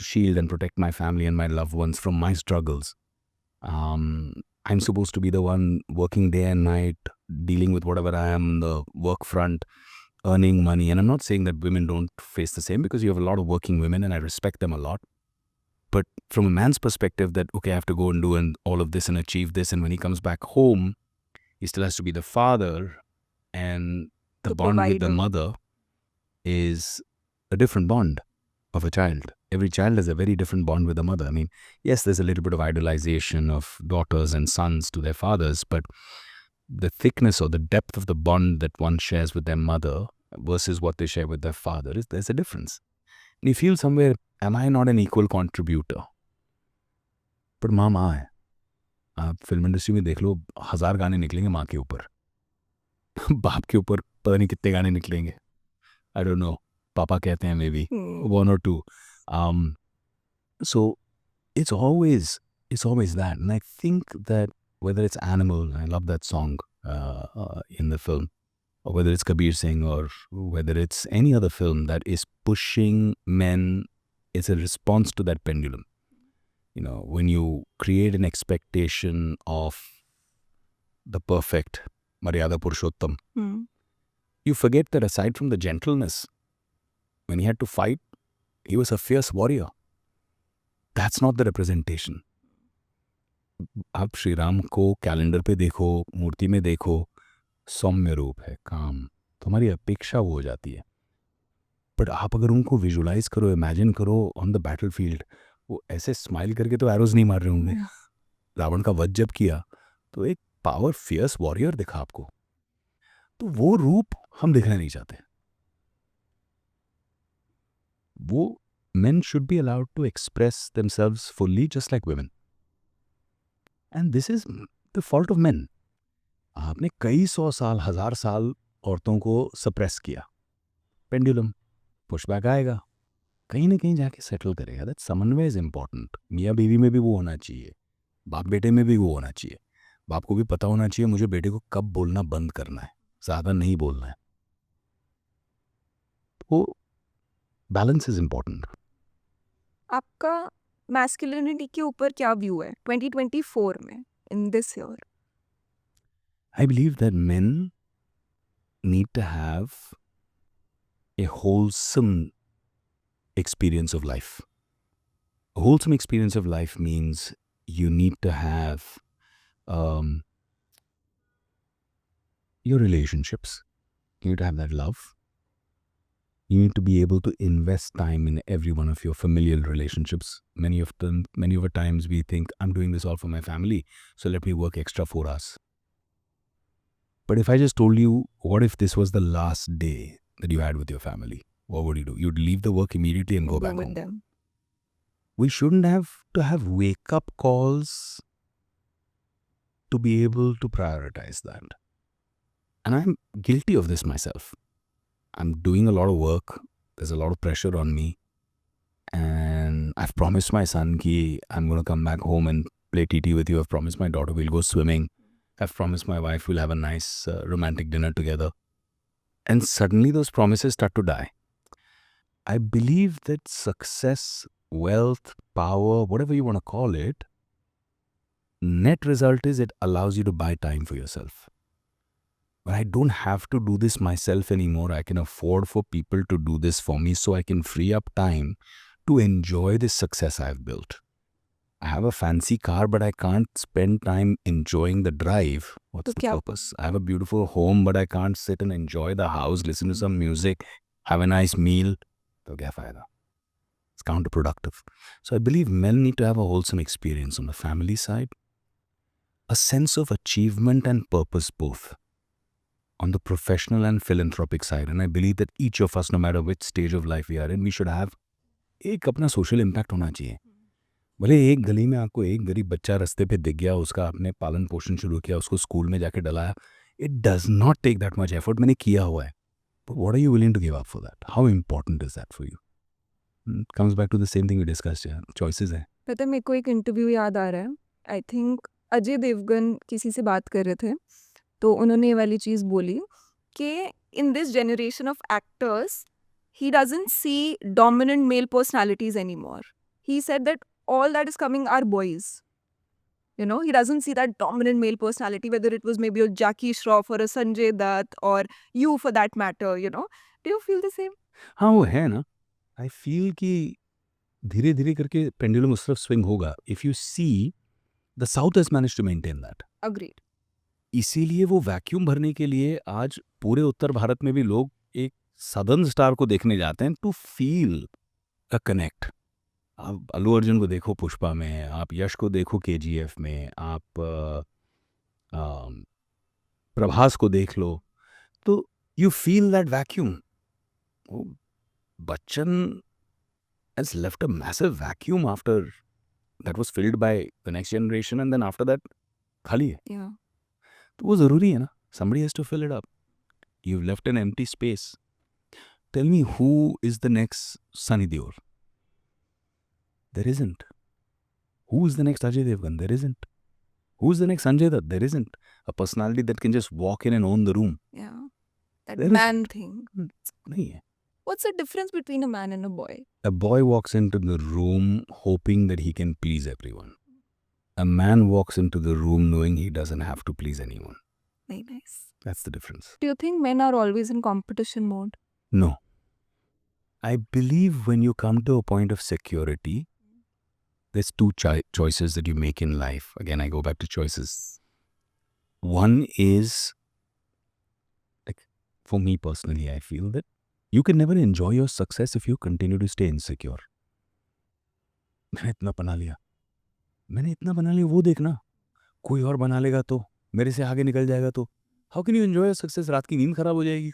shield and protect my family and my loved ones from my struggles. I'm supposed to be the one working day and night, dealing with whatever I am on the work front, earning money. And I'm not saying that women don't face the same, because you have a lot of working women and I respect them a lot. But from a man's perspective, that, okay, I have to go and do all of this and achieve this, and when he comes back home, he still has to be the father, and the The bond with the provider. mother is a different bond of a child. Every child has a very different bond with the mother. I mean, yes, there's a little bit of idolization of daughters and sons to their fathers, but the thickness or the depth of the bond that one shares with their mother versus what they share with their father, there's a difference. And you feel somewhere, am I not an equal contributor? पर माँ है. आप film industry में देख लो, 1000 गाने निकलेंगे माँ के ऊपर. बाप के ऊपर पता नहीं कितने गाने निकलेंगे. I don't know. पापा कहते हैं maybe one or two. So it's always that. And I think that whether it's Animal, I love that song in the film, or whether it's Kabir Singh, or whether it's any other film that is pushing men, it's a response to that pendulum. You know, when you create an expectation of the perfect Maryada Purushottam, you forget that aside from the gentleness, when he had to fight, he was a fierce warrior. That's not the representation. आप श्री राम को calendar पे देखो, मूर्ति में देखो, सौम्य रूप है, काम, तुम्हारी अपेक्षा वो हो जाती है. बट आप अगर उनको विजुलाइज करो, इमेजिन करो ऑन द बैटल फील्ड, वो ऐसे स्माइल करके तो एरोज नहीं मार रहे होंगे. रावण का वध जब किया तो एक पावर फियर्स वॉरियर दिखा आपको. तो वो रूप हम दिखना नहीं चाहते. वो men should be allowed to express themselves fully just like women. And this is the fault of men. आपने कई 100 साल, 1000 साल औरतों को सप्रेस किया. पेंडुलम, पुशबैक आएगा, कहीं ना कहीं जाके सेटल करेगा. दैट समन्वय इज इम्पॉर्टेंट. मियाँ बीवी में भी वो होना चाहिए, बाप बेटे में भी वो होना चाहिए. बाप को भी पता होना चाहिए मुझे बेटे को कब बोलना बंद करना है, ज़्यादा नहीं बोलना है. वो बैलेंस इज इम्पॉर्टेंट. आपका मैस्कुलिनिटी के ऊपर क्या व्यू है 2024 में, in this year? I believe that men need to have a wholesome experience of life. A wholesome experience of life means you need to have your relationships. You need to have that love. You need to be able to invest time in every one of your familial relationships. Many of the times we think, I'm doing this all for my family, so let me work extra 4 hours. But if I just told you, what if this was the last day that you had with your family? What would you do? You'd leave the work immediately and go back with home. them. We shouldn't have to have wake-up calls to be able to prioritize that. And I'm guilty of this myself. I'm doing a lot of work. There's a lot of pressure on me. And I've promised my son that I'm going to come back home and play TT with you. I've promised my daughter we'll go swimming. I've promised my wife we'll have a nice romantic dinner together. And suddenly those promises start to die. I believe that success, wealth, power, whatever you want to call it, net result is it allows you to buy time for yourself. But I don't have to do this myself anymore. I can afford for people to do this for me, so I can free up time to enjoy this success I've built. I have a fancy car, but I can't spend time enjoying the drive. What's the purpose? I have a beautiful home, but I can't sit and enjoy the house, listen to some music, have a nice meal. So kya fayda? It's counterproductive. So I believe men need to have a wholesome experience on the family side, a sense of achievement and purpose both, on the professional and philanthropic side. And I believe that each of us, no matter which stage of life we are in, we should have एक अपना social impact होना चाहिए. भले एक गली में आपको एक गरीब बच्चा रास्ते पे दिख गया, उसका आपने पालन पोषण शुरू किया, उसको स्कूल में जाके डलाया, it does not take that much effort. मैंने किया हुआ है. But what are you willing to give up for that? How important is that for you? Comes back to the same thing we discussed. Choices हैं. पता है, मेरे को एक इंटरव्यू याद आ रहा है. आई थिंक अजय देवगन किसी से बात कर रहे थे, तो उन्होंने ये वाली चीज़ बोली कि in this generation of actors he doesn't see dominant male personalities anymore. He said that all that is coming are boys. You know, he doesn't see that dominant male personality, whether it was maybe a Jackie Shroff or a Sanjay Dutt or you for that matter, you know. Do you feel the same? हाँ वो है ना. आई feel कि धीरे धीरे करके pendulum उस तरफ स्विंग होगा. If you see the south has manage to maintain that. Agreed. इसीलिए वो वैक्यूम भरने के लिए आज पूरे उत्तर भारत में भी लोग एक सदर्न स्टार को देखने जाते हैं टू फील अ कनेक्ट. आप अल्लू अर्जुन को देखो पुष्पा में, आप यश को देखो केजीएफ में, आप प्रभास को देख लो, तो you feel that vacuum. Bachchan has left a massive vacuum after that was filled by the next generation, and then after that खाली है. Yeah. तो वो ज़रूरी है ना. Somebody has to fill it up. You've left an empty space. Tell me who is the next Sunny Deol? There isn't. Who is the next Ajay Devgan? There isn't. Who is the next Sanjay Dutt? There isn't. A personality that can just walk in and own the room. Yeah. That There is- man thing. नहीं है. What's the difference between a man and a boy? A boy walks into the room hoping that he can please everyone. A man walks into the room knowing he doesn't have to please anyone. Very nice. That's the difference. Do you think men are always in competition mode? No. I believe when you come to a point of security, there's two choices that you make in life. Again, I go back to choices. One is, like, for me personally, I feel that you can never enjoy your success if you continue to stay insecure. मैंने इतना बना लिया, वो देखना कोई और बना लेगा तो, मेरे से आगे निकल जाएगा तो. How can you enjoy your success? रात की नींद खराब हो जाएगी,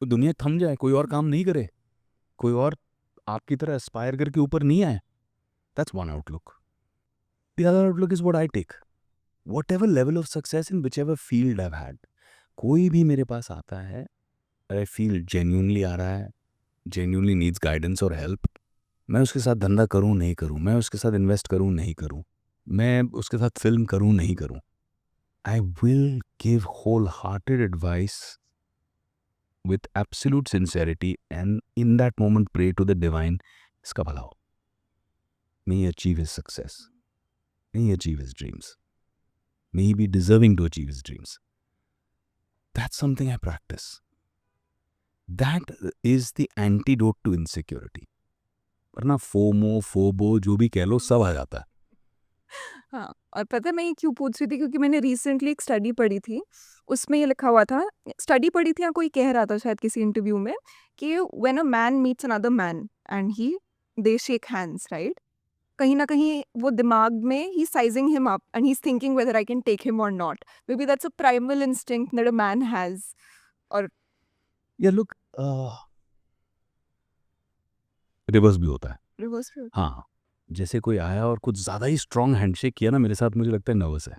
तो दुनिया थम जाए, कोई और काम नहीं करे, कोई और आपकी तरह एस्पायर करके ऊपर नहीं आए. That's one outlook. The other outlook is what I take. Whatever level of success in whichever field I have had, कोई भी मेरे पास आता है, आई फील जेन्युइनली आ रहा है, जेन्युइनली नीड्स गाइडेंस और हेल्प, मैं उसके साथ धंधा करूं नहीं करूं, मैं उसके साथ इन्वेस्ट करूं नहीं करूं, मैं उसके साथ फिल्म करूं नहीं करूं, I will give whole hearted advice with absolute sincerity, and in that moment pray to the divine, इसका भला हो, may he achieve his success, may he achieve his dreams, may he be deserving to achieve his dreams. That's something I practice. That is the antidote to insecurity. वरना FOMO फोबो जो भी कह लो सब आ जाता है. हाँ, और पता है मैं ये क्यों पूछ रही थी, क्योंकि मैंने रिसेंटली एक स्टडी पढ़ी थी, उसमें ये लिखा हुआ था, स्टडी पढ़ी थी या कोई कह रहा था शायद किसी इंटरव्यू में, कि when a man meets another man and they shake hands, right, कहीं ना कहीं वो दिमाग में ही sizing him up and he is thinking whether I can take him or not. Maybe that's a primal instinct that a man has. और या look, reverse भी होता है. रिवर्स. हाँ, जैसे कोई आया और कुछ ज़्यादा ही स्ट्रॉन्ग हैंडशेक किया ना मेरे साथ, मुझे लगता है नर्वस है.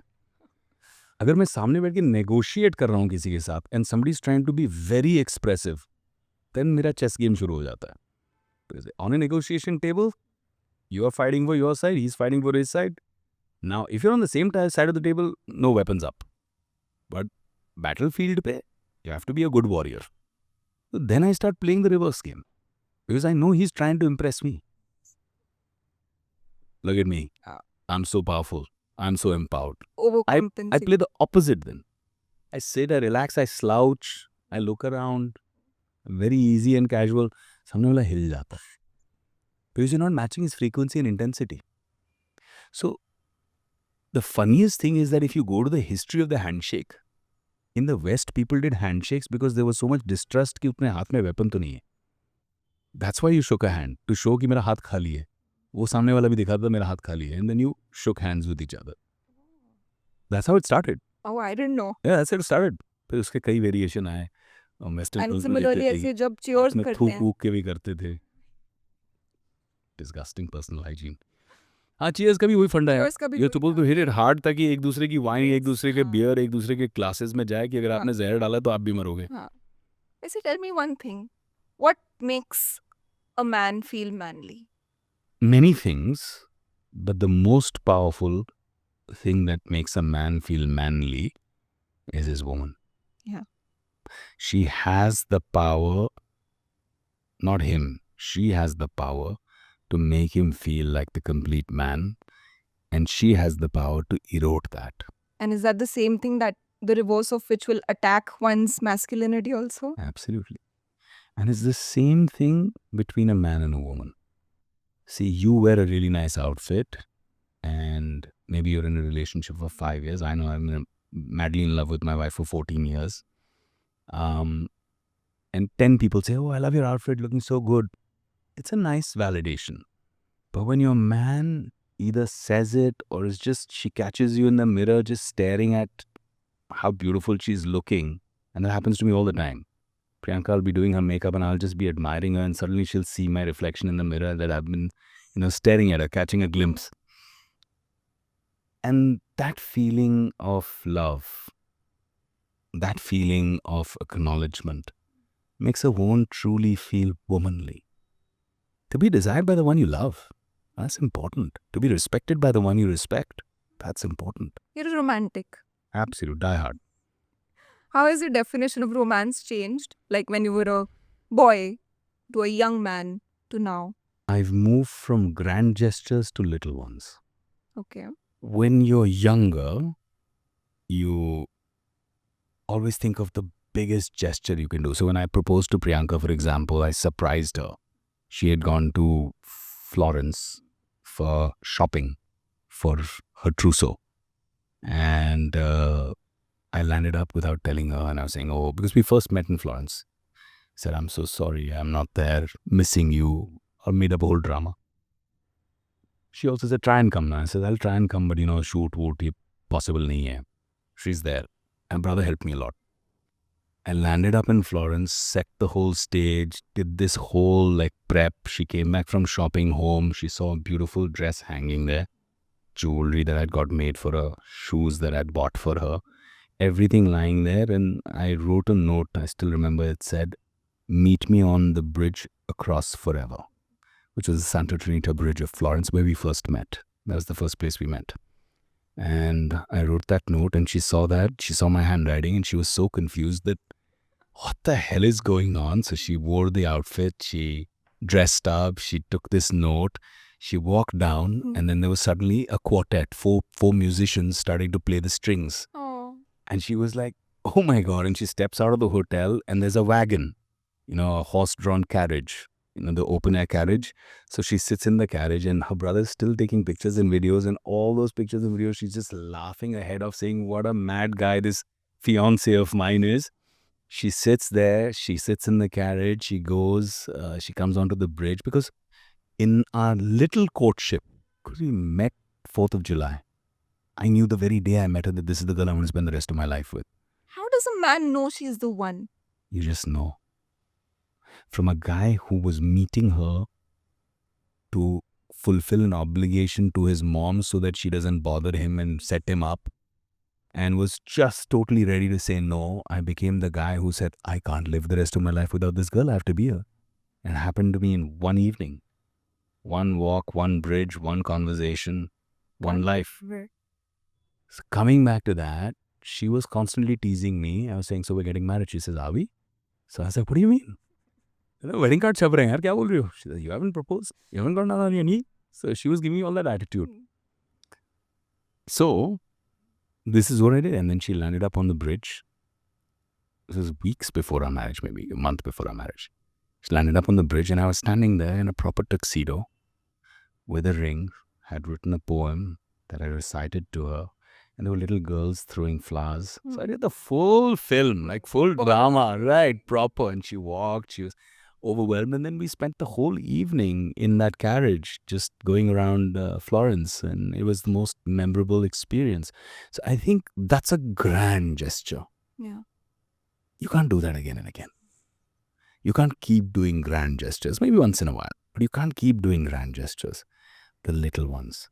अगर मैं सामने बैठ के नेगोशिएट कर रहा हूँ किसी के साथ and somebody is trying to be very expressive, then मेरा चेस गेम शुरू हो जाता है. On a negotiation table, you are fighting for your side, he's fighting for his side. Now, if you're on the same side of the table, no weapons up. But battlefield pe, you have to be a good warrior. So then I start playing the reverse game. Because I know he's trying to impress me. Look at me. I'm so powerful. I'm so empowered. I play the opposite then. I sit, I relax, I slouch, I look around. Very easy and casual. सामने वाला हिल जाता है. Because you're not matching his frequency and intensity. So, the funniest thing is that if you go to the history of the handshake, in the West, people did handshakes because there was so much distrust कि उतने हाथ में weapon तो नहीं है. That's why you shook a hand, to show कि मेरा हाथ खाली है. वो सामने वाला भी दिखाता था मेरा हाथ खाली है. And then you shook hands with each other. That's how it started. Oh, I didn't know. Yeah, that's how it started. फिर उसके कई वेरिएशन आए. Western And similarly ऐसे जब cheers करते हैं. थूक के भी करते थे. Disgusting personal hygiene. हाँ, cheers का भी वही फंडा है. Cheers का भी You're वही supposed to hit it hard ताकि एक दूसरे की वाइन, एक दूसरे के बियर, एक दूसरे के क्लासेस में जाए कि अगर आपने जहर डाला तो आप भी मरोगे. हाँ. वैसे tell me one thing. What makes a man feel manly? Many things, but the most powerful thing that makes a man feel manly is his woman. Yeah. She has the power, not him, she has the power to make him feel like the complete man, and she has the power to erode that. And is that the same thing, that the reverse of which will attack one's masculinity also? Absolutely. And it's the same thing between a man and a woman. See, you wear a really nice outfit, and maybe you're in a relationship for 5 years. I know I'm madly in love with my wife for 14 years. And 10 people say, "Oh, I love your outfit, looking so good." It's a nice validation. But when your man either says it or is just, she catches you in the mirror just staring at how beautiful she's looking, and that happens to me all the time. Priyanka will be doing her makeup and I'll just be admiring her, and suddenly she'll see my reflection in the mirror that I've been, staring at her, catching a glimpse. And that feeling of love, that feeling of acknowledgement makes a woman truly feel womanly. To be desired by the one you love, that's important. To be respected by the one you respect, that's important. You're a romantic. Absolute diehard. How has your definition of romance changed? Like when you were a boy to a young man to now? I've moved from grand gestures to little ones. Okay. When you're younger, you always think of the biggest gesture you can do. So when I proposed to Priyanka, for example, I surprised her. She had gone to Florence for shopping for her trousseau. And I landed up without telling her, and I was saying, "Oh," because we first met in Florence. I said, "I'm so sorry, I'm not there, missing you," or made up a whole drama. She also said, "Try and come now." I said, "I'll try and come, but shoot, woot, ye possible nahi hai." She's there. And brother helped me a lot. I landed up in Florence, set the whole stage, did this whole prep. She came back from shopping home. She saw a beautiful dress hanging there, jewelry that I'd got made for her, shoes that I'd bought for her, everything lying there. And I wrote a note, I still remember it said, "Meet me on the bridge across forever," which was the Santa Trinita Bridge of Florence, where we first met. That was the first place we met. And I wrote that note, and she saw that. She saw my handwriting, and she was so confused that, what the hell is going on? So she wore the outfit, she dressed up, she took this note, she walked down, and then there was suddenly a quartet, four musicians starting to play the strings. Oh. And she was like, "Oh my God." And she steps out of the hotel, and there's a wagon, a horse-drawn carriage, the open-air carriage. So she sits in the carriage, and her brother's still taking pictures and videos, and all those pictures and videos, she's just laughing her head off, saying, "What a mad guy this fiancé of mine is." She sits there, she sits in the carriage, she goes, she comes onto the bridge, because in our little courtship, because we met 4th of July, I knew the very day I met her that this is the girl I want to spend the rest of my life with. How does a man know she's the one? You just know. From a guy who was meeting her to fulfill an obligation to his mom so that she doesn't bother him and set him up, and was just totally ready to say no, I became the guy who said, "I can't live the rest of my life without this girl. I have to be here." And it happened to me in one evening. One walk, one bridge, one conversation, one life. So coming back to that, she was constantly teasing me. I was saying, "So we're getting married." She says, "Are we?" So I was like, "What do you mean? Wedding card chap rahe hain, yaar, kya bol rahi ho?" She said, "You haven't proposed. You haven't gone down on your knee." So she was giving me all that attitude. So this is what I did. And then she landed up on the bridge. This was weeks before our marriage, maybe a month before our marriage. She landed up on the bridge, and I was standing there in a proper tuxedo with a ring, had written a poem that I recited to her, and there were little girls throwing flowers. So I did the full film, full drama, right, proper. And she walked, she was overwhelmed. And then we spent the whole evening in that carriage, just going around Florence. And it was the most memorable experience. So I think that's a grand gesture. Yeah. You can't do that again and again. You can't keep doing grand gestures, maybe once in a while, but you can't keep doing grand gestures. The little ones.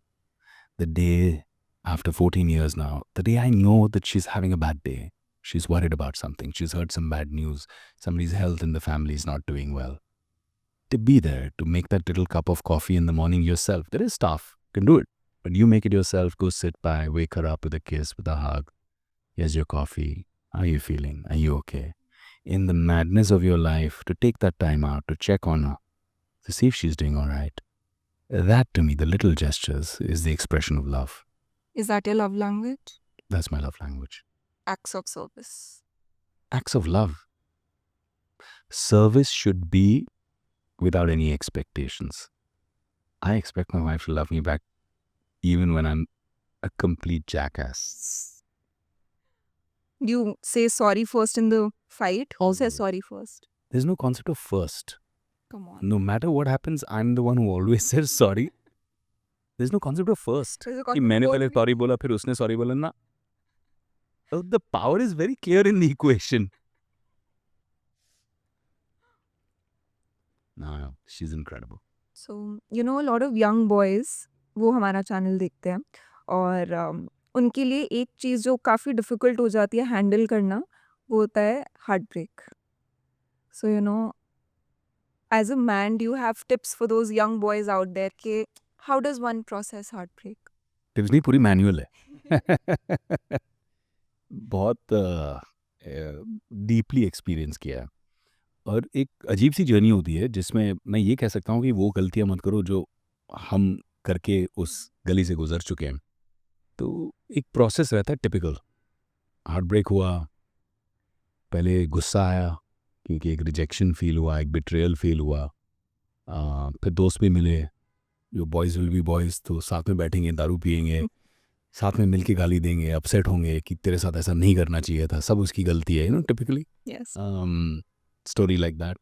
The day after 14 years now, the day I know that she's having a bad day, she's worried about something, she's heard some bad news, somebody's health in the family is not doing well. To be there, to make that little cup of coffee in the morning yourself. There is staff, you can do it, but you make it yourself, go sit by, wake her up with a kiss, with a hug. Here's your coffee. How are you feeling? Are you okay? In the madness of your life, to take that time out to check on her, to see if she's doing all right. That, to me, the little gestures, is the expression of love. Is that your love language? That's my love language. Acts of service. Acts of love. Service should be without any expectations. I expect my wife to love me back even when I'm a complete jackass. Do you say sorry first in the fight? Who says sorry first? There's no concept of first. Come on. No matter what happens, I'm the one who always says sorry. There's no concept of first. There's a कि concept मैंने of पहले always. sorry बोला फिर उसने sorry बोला ना. The power is very clear in the equation. No, she's incredible. So, you know, a lot of young boys वो हमारा चैनल देखते हैं और उनके लिए एक चीज़ जो काफ़ी डिफ़िकल्ट हो जाती है हैंडल करना वो होता है heart break. So, you know, as a man, do you have tips for those young boys out there कि how does one process heartbreak? Tips नहीं, पूरी मैनुअल है. बहुत डीपली एक्सपीरियंस किया है और एक अजीब सी जर्नी होती है जिसमें मैं ये कह सकता हूँ कि वो गलतियाँ मत करो जो हम करके उस गली से गुजर चुके हैं. तो एक प्रोसेस रहता है टिपिकल. हार्ट ब्रेक हुआ, पहले गुस्सा आया क्योंकि एक रिजेक्शन फील हुआ, एक बिट्रेयल फील हुआ. फिर दोस्त भी मिले, जो बॉयज़ विल बी बॉयज़, तो साथ में बैठेंगे, दारू पियेंगे, साथ में मिल के गाली देंगे, अपसेट होंगे कि तेरे साथ ऐसा नहीं करना चाहिए था, सब उसकी गलती है, typically Yes. Story like that.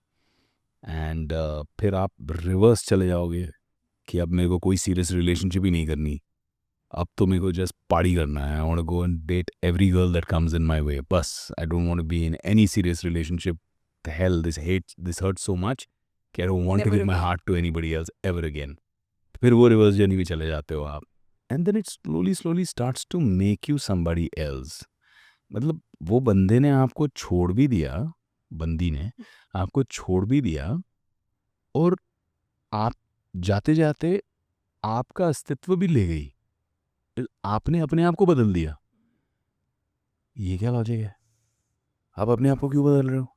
And फिर आप रिवर्स चले जाओगे कि अब मेरे को कोई सीरियस रिलेशनशिप ही नहीं करनी, अब तो मेरे को जस्ट पार्टी करना है. I want to go and date every girl that comes in my way. बस I don't want to be in any serious relationship. The hell, this hurt so much कि I don't want to Never give my again. Heart to anybody else ever again. फिर वो reverse journey भी चले जाते हो आप. And then it slowly starts to make you somebody else. मतलब वो बंदे ने आपको छोड़ भी दिया, बंदी ने आपको छोड़ भी दिया और आप जाते जाते आपका अस्तित्व भी ले गई. आपने अपने आप को बदल दिया. ये क्या लॉजिक है? आप अपने आप को क्यों बदल रहे हो?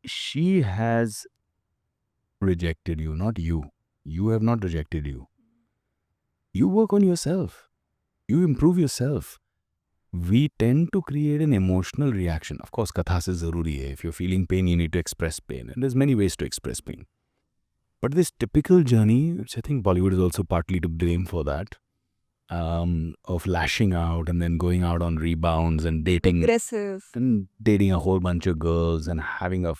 She has rejected you, not you. You have not rejected you. You work on yourself. You improve yourself. We tend to create an emotional reaction. Of course, catharsis zaruri hai. If you're feeling pain, you need to express pain. And there's many ways to express pain. But this typical journey, which I think Bollywood is also partly to blame for that, of lashing out and then going out on rebounds and dating Aggressive. and dating a whole bunch of girls and having a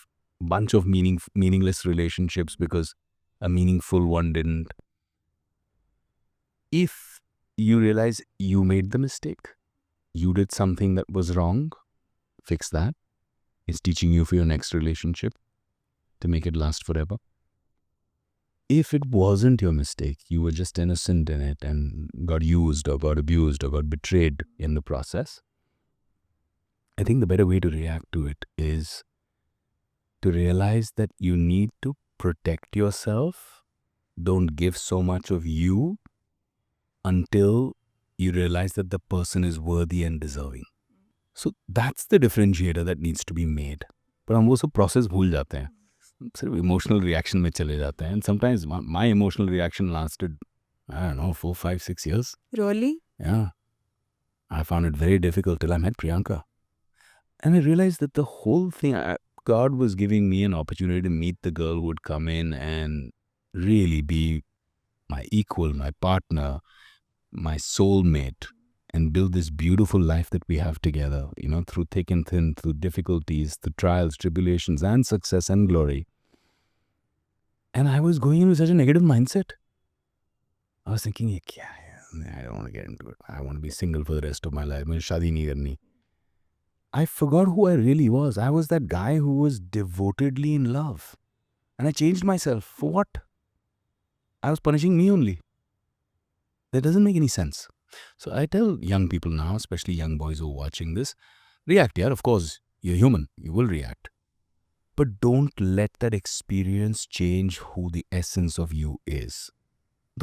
bunch of meaningless relationships because a meaningful one didn't. If you realize you made the mistake, you did something that was wrong, fix that. It's teaching you for your next relationship to make it last forever. If it wasn't your mistake, you were just innocent in it and got used or got abused or got betrayed in the process, I think the better way to react to it is to realize that you need to protect yourself. Don't give so much of you until you realize that the person is worthy and deserving. So that's the differentiator that needs to be made. पर हम वो सब process भूल जाते हैं, सिर्फ emotional reaction में चले जाते हैं. And sometimes my emotional reaction lasted, I don't know, 4, 5, 6 years. Really? Yeah. I found it very difficult till I met Priyanka. And I realized that the whole thing, God was giving me an opportunity to meet the girl who would come in and really be my equal, my partner, my soulmate, and build this beautiful life that we have together, through thick and thin, through difficulties, through trials, tribulations, and success and glory. And I was going in with such a negative mindset. I was thinking, I don't want to get into it. I want to be single for the rest of my life. मुझे शादी नहीं करनी. I forgot who I really was. I was that guy who was devotedly in love. And I changed myself. For what? I was punishing me only. That doesn't make any sense. So I tell young people now, especially young boys who are watching this, react, yeah, of course, you're human. You will react. But don't let that experience change who the essence of you is.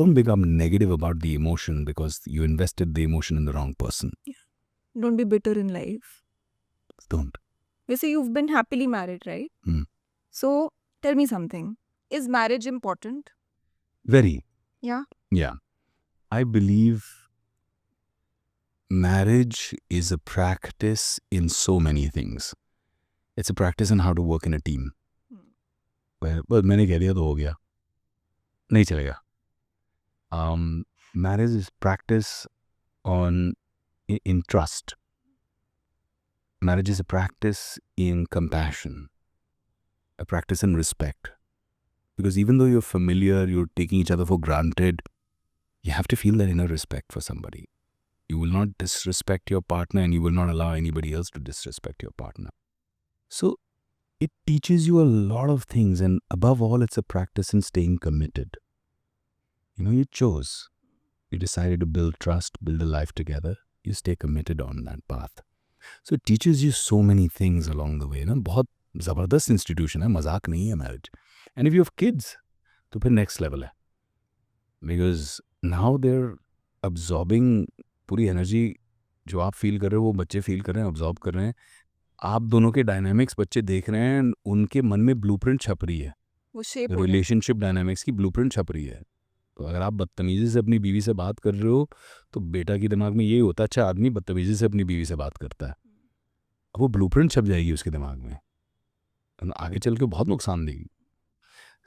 Don't become negative about the emotion because you invested the emotion in the wrong person. Yeah. Don't be bitter in life. Don't. Wait, you've been happily married, right? Hmm. So tell me something. Is marriage important? Very. Yeah. Yeah. I believe marriage is a practice in so many things. It's a practice in how to work in a team. Well, मैंने कह दिया तो हो गया, नहीं चलेगा. Marriage is practice on in trust. Marriage is a practice in compassion, a practice in respect. Because even though you're familiar, you're taking each other for granted, you have to feel that inner respect for somebody. You will not disrespect your partner, and you will not allow anybody else to disrespect your partner. So it teaches you a lot of things, and above all, it's a practice in staying committed. You chose. You decided to build trust, build a life together. You stay committed on that path. So it teaches you so many things along the way. बहुत ज़बरदस्त institution है, मजाक नहीं है marriage. And if you have kids तो फिर next level है. Because now they are absorbing पूरी एनर्जी जो आप फील कर रहे हो वो बच्चे फील कर रहे हैं, अब्जॉर्ब कर रहे हैं. आप दोनों के डायनामिक्स बच्चे देख रहे हैं, उनके मन में ब्लूप्रिंट छप रही है, वो शेप हो रहा है. रिलेशनशिप डायनामिक्स की ब्लूप्रिंट छप रही है. तो अगर आप बदतमीजी से अपनी बीवी से बात कर रहे हो तो बेटा के दिमाग में यही होता है, अच्छा आदमी बदतमीजी से अपनी बीवी से बात करता है. अब वो ब्लूप्रिंट छप जाएगी उसके दिमाग में, आगे चल के बहुत नुकसान देगी.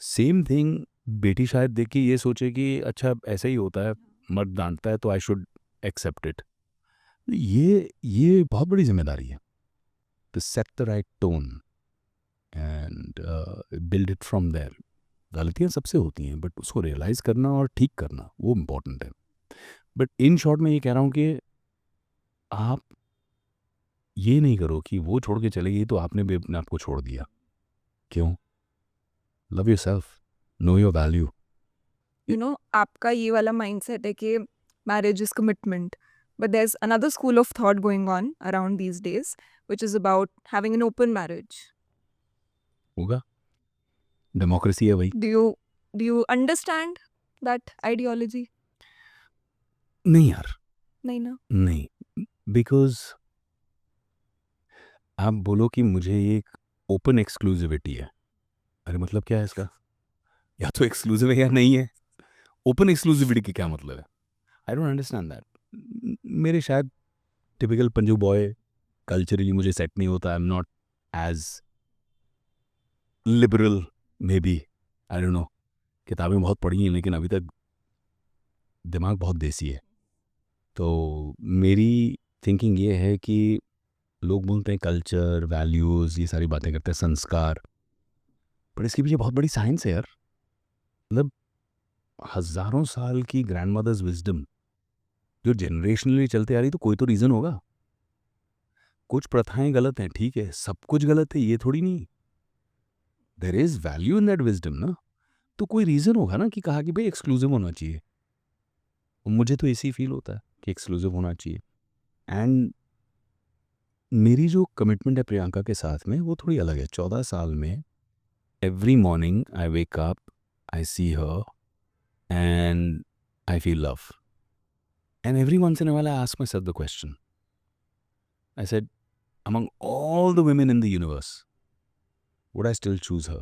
सेम थिंग बेटी शायद देख के ये सोचे कि अच्छा ऐसा ही होता है, मर्द डांटता है तो आई शुड एक्सेप्ट इट. ये बहुत बड़ी जिम्मेदारी है, to set the right tone and build it from there. गलतियाँ सबसे होती हैं, बट उसको रियलाइज़ करना और ठीक करना वो इम्पोर्टेंट है. बट इन शॉर्ट मैं ये कह रहा हूँ कि आप ये नहीं करो कि वो छोड़ के चले गई तो आपने भी अपने आप को छोड़ दिया. क्यों? Love yourself, know your value. आपका ये वाला माइंडसेट है कि marriage is commitment, but there's another school of thought going on around these days, which is about having an open marriage. होगा, डेमोक्रेसी है भाई. Do you understand that ideology? नहीं यार, नहीं ना. नहीं. बिकॉज आप बोलो कि मुझे ये एक ओपन एक्सक्लूसिविटी है. अरे मतलब क्या है इसका? या तो एक्सक्लूसिव है या नहीं है. ओपन एक्सक्लूसिविटी की क्या मतलब है? I don't understand that. मेरे शायद टिपिकल पंजू बॉय कल्चरली मुझे सेट नहीं होता. I am not as liberal, maybe, I don't know. किताबें बहुत पढ़ी हैं लेकिन अभी तक दिमाग बहुत देसी है. तो मेरी थिंकिंग ये है कि लोग बोलते हैं कल्चर, वैल्यूज़, ये सारी बातें करते हैं, संस्कार, पर इसके पीछे बहुत बड़ी साइंस है यार. मतलब हज़ारों साल की ग्रैंड मदर्स विजडम जो जनरेशनली चलते आ रही, तो कोई तो रीज़न होगा. कुछ प्रथाएं गलत हैं, ठीक है, सब कुछ गलत है ये थोड़ी नहीं. There is value in that wisdom ना. तो कोई रीज़न होगा ना कि कहा कि भाई एक्सक्लूसिव होना चाहिए. मुझे तो ऐसे ही फील होता है कि एक्सक्लूसिव होना चाहिए. एंड मेरी जो कमिटमेंट है प्रियंका के साथ में वो थोड़ी अलग है. 14 साल में every morning I wake up, I see her and I feel love. And every once in a while I ask myself the question. I said, among all the women in the universe, would I still choose her?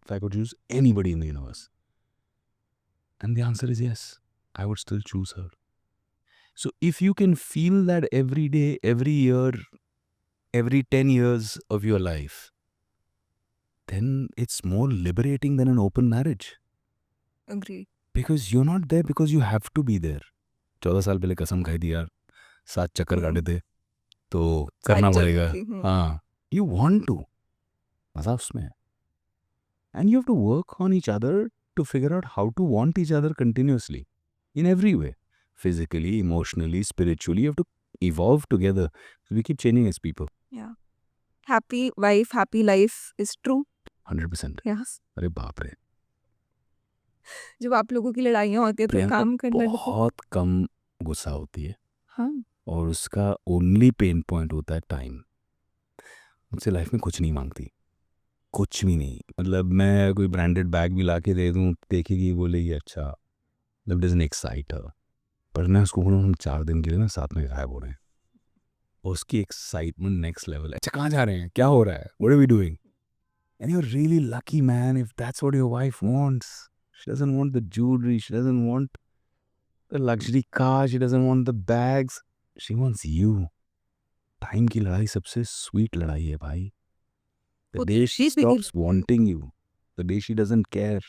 If I could choose anybody in the universe? And the answer is yes, I would still choose her. So if you can feel that every day, every year, every 10 years of your life, then it's more liberating than an open marriage. Agreed. Because you're not there because you have to be there. 14 साल पहले कसम खाई थी यार, 7 चक्कर काटे थे, तो करना पड़ेगा. हाँ, you want to, मजा उसमें है. And you have to work on each other to figure out how to want each other continuously in every way, physically, emotionally, spiritually. You have to evolve together. So we keep changing as people. Yeah. Happy wife, happy life is true. 100%. Yes. अरे बाप रे, जब आप लोगों की लड़ाइयाँ होती है तो प्रियंका काम करना बहुत कम गुस्सा होती है. हाँ. और उसका ओनली पेन पॉइंट होता है टाइम. मुझसे लाइफ में कुछ नहीं मांगती, कुछ भी नहीं. मतलब मैं कोई ब्रांडेड बैग भी ला के दे दूँ, देखेगी, बोलेगी अच्छा, मतलब डजंट एक्साइट हर. पर मैं उसको बोलूँ हम 4 दिन के लिए ना साथ में गायब हो रहे हैं, उसकी एक्साइटमेंट नेक्स्ट लेवल है. अच्छा कहाँ जा रहे हैं, क्या हो रहा है, what are we doing? And you're really lucky, man, if that's what your wife wants. She doesn't want the jewelry, she doesn't want the luxury car, she doesn't want the bags. She wants you. Time की लड़ाई सबसे sweet लड़ाई है भाई. The वो day she she begin stops wanting you, the day she doesn't care,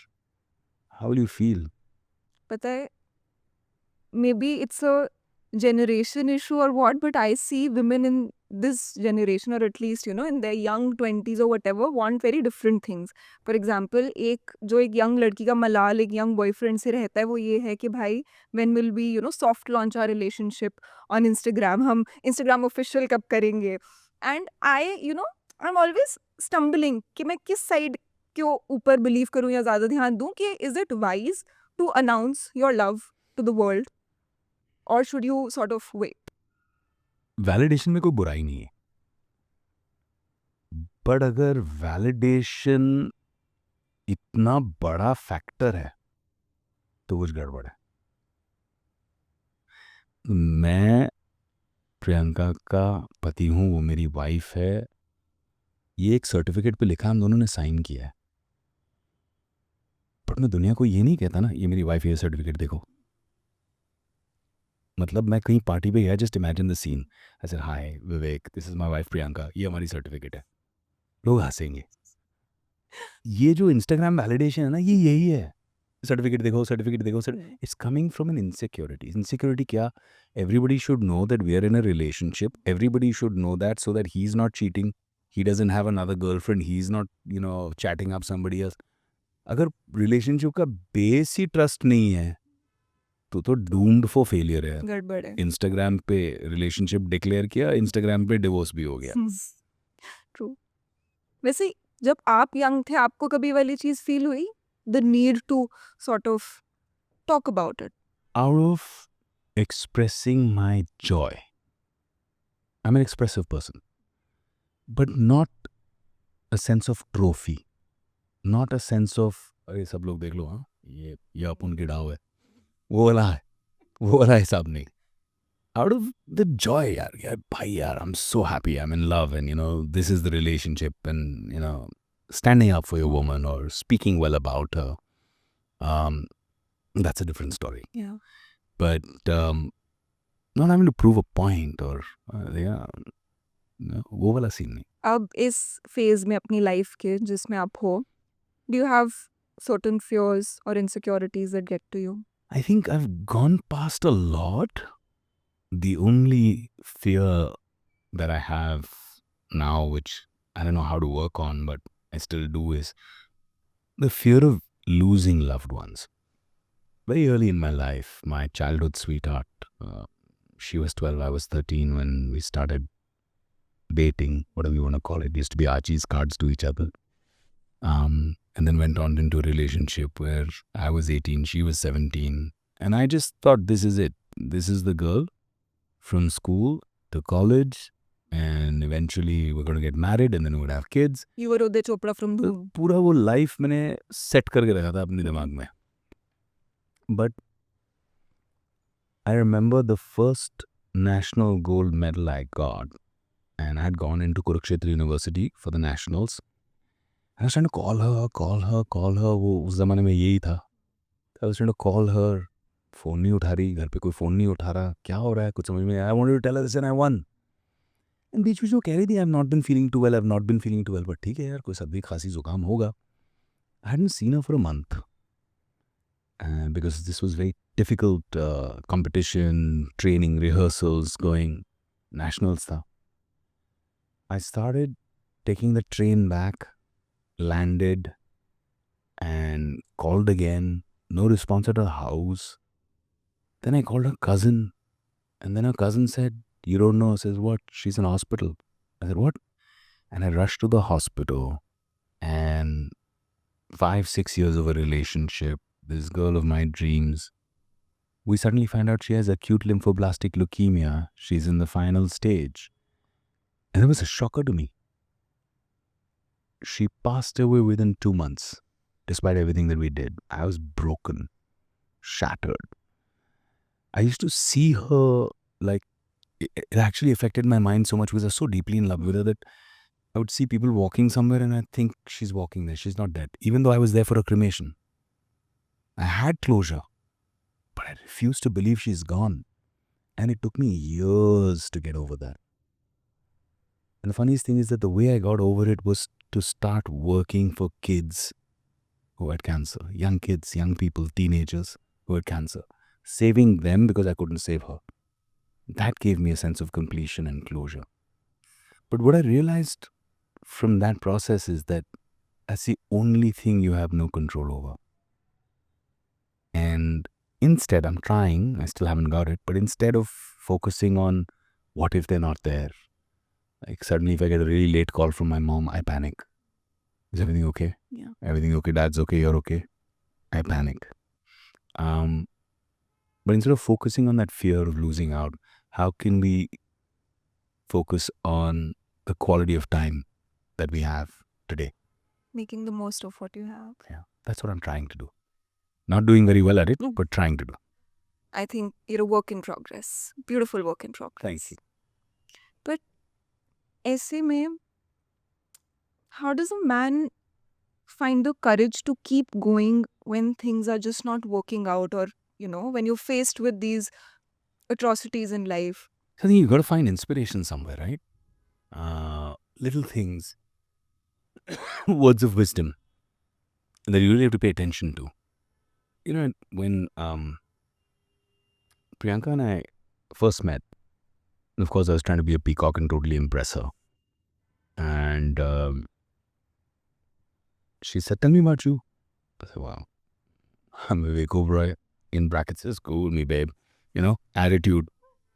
how will you feel? पता है maybe it's a generation issue or what, but I see women in this generation, or at least in their young 20s or whatever, want very different things. For example, एक young लड़की का मलाल एक young boyfriend से रहता है वो ये है कि भाई when will we soft launch our relationship on Instagram, हम Instagram official कब करेंगे. And I'm always stumbling कि मैं किस side के ऊपर believe करूँ या ज़्यादा ध्यान दूँ कि is it wise to announce your love to the world, or should you sort of wait? Validation में कोई बुराई नहीं है, बट अगर वैलिडेशन इतना बड़ा फैक्टर है तो कुछ गड़बड़ है. मैं प्रियंका का पति हूँ, वो मेरी वाइफ है, ये एक सर्टिफिकेट पे लिखा, हम दोनों ने साइन किया है, बट मैं दुनिया को ये नहीं कहता ना ये मेरी वाइफ, ये सर्टिफिकेट देखो. मतलब मैं कहीं पार्टी पे गया, just imagine the scene, I said hi Vivek, this is my wife Priyanka, ये हमारी सर्टिफिकेट है, लोग हंसेंगे. ये जो इंस्टाग्राम वैलिडेशन है ना, ये यही है. सर्टिफिकेट देखो, सर्टिफिकेट देखो, it's coming from an insecurity. Insecurity क्या? Everybody should know that we are in a relationship, everybody should know that, so that he is not cheating, he doesn't have another girlfriend, he is not chatting up somebody else. अगर relationship का base ही trust नहीं है तो doomed for failure है. गड़बड़ है. Instagram पे रिलेशनशिप डिक्लेयर किया, इंस्टाग्राम पे डिवोर्स भी हो गया. ट्रू. वैसे जब आप यंग थे आपको कभी वाली चीज फील हुई, the need to sort of talk about it? Out of expressing my joy, I'm an expressive person, but not a sense of trophy, not a sense of अरे सब लोग देख लो, हाँ ये अपन की डाव है, वो वाला हिसाब नहीं. Out of the joy, यार भाई यार, I'm so happy, I'm in love, and this is the relationship, and standing up for your woman or speaking well about her, that's a different story. Yeah. But not having to prove a point or वो वाला scene नहीं. अब इस phase में अपनी life के जिसमें आप हो, do you have certain fears or insecurities that get to you? I think I've gone past a lot. The only fear that I have now, which I don't know how to work on, but I still do, is the fear of losing loved ones. Very early in my life, my childhood sweetheart, she was 12, I was 13 when we started dating, whatever you want to call it. It used to be Archie's cards to each other. And then went on into a relationship where I was 18, she was 17. And I just thought, this is it. This is the girl from school to college. And eventually we're going to get married and then we would have kids. You were Uday Chopra from तो Dhoom. पूरा वो life मैंने set करके रखा था अपने दिमाग में. But I remember the first national gold medal I got, and I had gone into Kurukshetra University for the nationals. I was trying to call her. वो उस ज़माने में यही था. I was trying to call her. Phone नहीं उठा रही, घर पे कोई फ़ोन नहीं उठा रहा, क्या हो रहा है, कुछ समझ में नहीं आया. I wanted to tell her this and I won. And बीच में वो कह रही थी, I've not been feeling too well. But ठीक है यार, कोई सर्दी खांसी जुकाम होगा. I hadn't seen her for a month. Because this was very difficult competition, training, rehearsals going, nationals tha. I started taking the train back, landed, and called again. No response at her house. Then I called her cousin, and then her cousin said, "You don't know." Says, "What?" "She's in hospital." I said, "What?" And I rushed to the hospital, and 5-6 years of a relationship, this girl of my dreams, we suddenly find out she has acute lymphoblastic leukemia. She's in the final stage. And it was a shocker to me. She passed away within 2 months, despite everything that we did. I was broken, shattered. I used to see her like it actually affected my mind so much because I was so deeply in love with her that I would see people walking somewhere and I'd think she's walking there. She's not dead. Even though I was there for a cremation. I had closure. But I refused to believe she's gone. And it took me years to get over that. And the funniest thing is that the way I got over it was to start working for kids who had cancer. Young kids, young people, teenagers who had cancer. Saving them because I couldn't save her. That gave me a sense of completion and closure. But what I realized from that process is that that's the only thing you have no control over. And instead, I'm trying, I still haven't got it, but instead of focusing on what if they're not there, like suddenly if I get a really late call from my mom, I panic. Is everything okay? Yeah. Everything okay? Dad's okay? You're okay? I panic. But instead of focusing on that fear of losing out, how can we focus on the quality of time that we have today? Making the most of what you have. Yeah, that's what I'm trying to do. Not doing very well at it, No. but trying to do. I think you're a work in progress. Beautiful work in progress. Thank you. But ऐसे में, how does a man find the courage to keep going when things are just not working out, or when you're faced with these atrocities in life? I think you've got to find inspiration somewhere, right? Little things, words of wisdom that you really have to pay attention to. When Priyanka and I first met, and of course I was trying to be a peacock and totally impress her. And she said, "Tell me about you." I said, "Wow, I'm Vivek Oberoi." In brackets, says, "Cool, me babe." Attitude.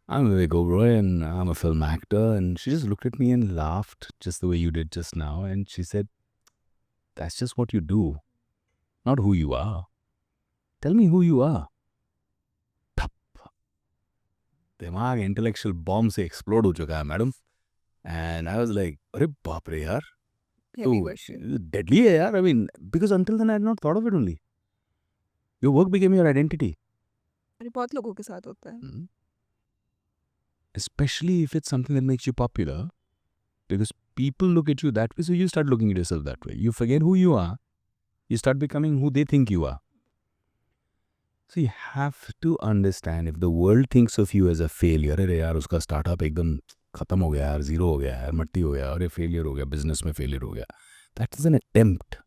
I'm Vivek Oberoi and I'm a film actor. And she just looked at me and laughed just the way you did just now. And she said, "That's just what you do, not who you are. Tell me who you are." Thap. दिमाग intellectual bomb से explode हो चुका है madam. And I was like, अरे बाप रे यार, Heavy question. deadly है यार. I mean, because until then I had not thought of it only. Your work became your identity. अरे बहुत लोगों के साथ होता है. Especially if it's something that makes you popular, because people look at you that way, so you start looking at yourself that way. You forget who you are, you start becoming who they think you are. So you have to understand, if the world thinks of you as a failure, अरे यार उसका startup एकदम खत्म हो गया यार, zero हो गया यार, मट्टी हो गया, अरे failure हो गया, business में failure हो गया. That is an attempt.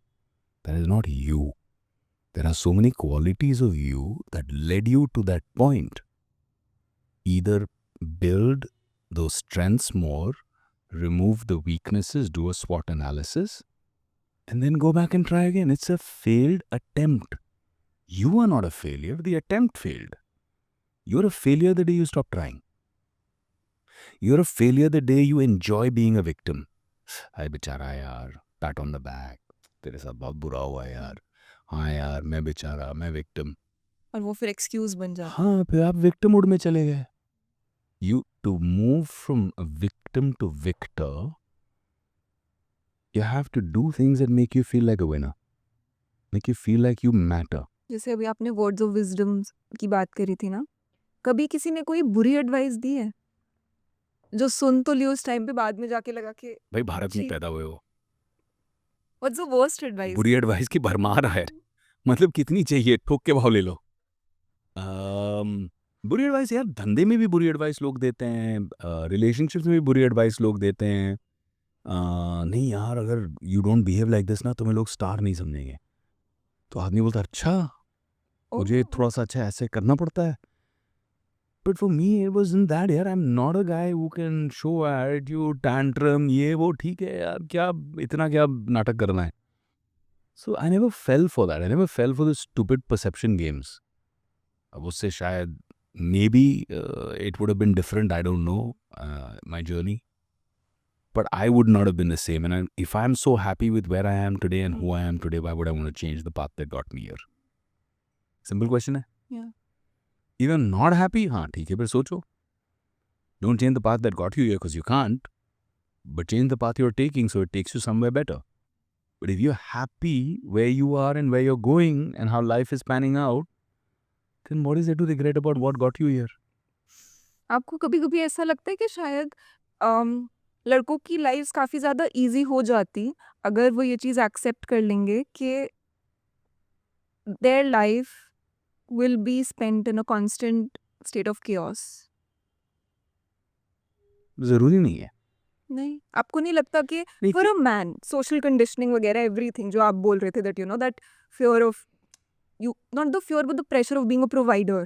That is not you. There are so many qualities of you that led you to that point. Either build those strengths more, remove the weaknesses, do a SWOT analysis, and then go back and try again. It's a failed attempt. You are not a failure. The attempt failed. You're a failure the day you stop trying. You're a failure the day you enjoy being a victim. Hi बेचारा यार, pat on the back. तेरे साथ बहुत बुरा हुआ यार. हाँ यार, मैं बेचारा, मैं victim. और वो फिर एक्सक्यूज बन जाता. हाँ, फिर आप victim मोड में चले गए. To move from a victim to victor, you have to do things that make you feel like a winner. Make you feel like you matter. जैसे अभी आपने वर्ड्स ऑफ विजडम की बात करी थी ना, कभी किसी ने कोई बुरी एडवाइस दी है जो सुन तो लियो उस टाइम पे, बाद में जाके लगा कि भाई भारत में जी. पैदा हुए हो, व्हाट्स द वर्स्ट एडवाइस? बुरी एडवाइस की भरमार है. मतलब कितनी चाहिए, ठोक के भाव ले लो. बुरी एडवाइस यार, धंधे में भी बुरी एडवाइस लोग देते हैं, रिलेशनशिप्स में भी बुरी एडवाइस लोग देते हैं. नहीं यार, अगर you don't behave like this ना, तुम्हें लोग स्टार नहीं समझेंगे. तो आदमी बोलता है, अच्छा मुझे थोड़ा सा अच्छा ऐसे करना पड़ता है. But for me it was in that यार. I am not a guy who can show attitude, tantrum, ये वो. ठीक है यार, क्या इतना क्या नाटक करना है. So I never fell for that. I never fell for the stupid perception games. अब उससे शायद maybe it would have been different. I don't know my journey, but I would not have been the same. And if I'm so happy with where I am today and who I am today, why would I want to change the path that got me here? Simple question है. Yeah. If you're not happy, हाँ ठीक है, फिर सोचो. Don't change the path that got you here because you can't, but change the path you're taking so it takes you somewhere better. But if you're happy where you are and where you're going and how life is panning out, then what is there to regret about what got you here? आपको कभी-कभी ऐसा लगता है कि शायद लड़कों की lifes काफ़ी ज़्यादा ईज़ी हो जाती, अगर वो ये चीज़ एक्सेप्ट कर लेंगे कि their life will be spent in a constant state of chaos? ज़रूरी नहीं है। नहीं, आपको नहीं लगता कि नहीं for a man social conditioning वगैरह एवरीथिंग जो आप बोल रहे थे that you know that fear of you not the fear but the pressure of being a provider,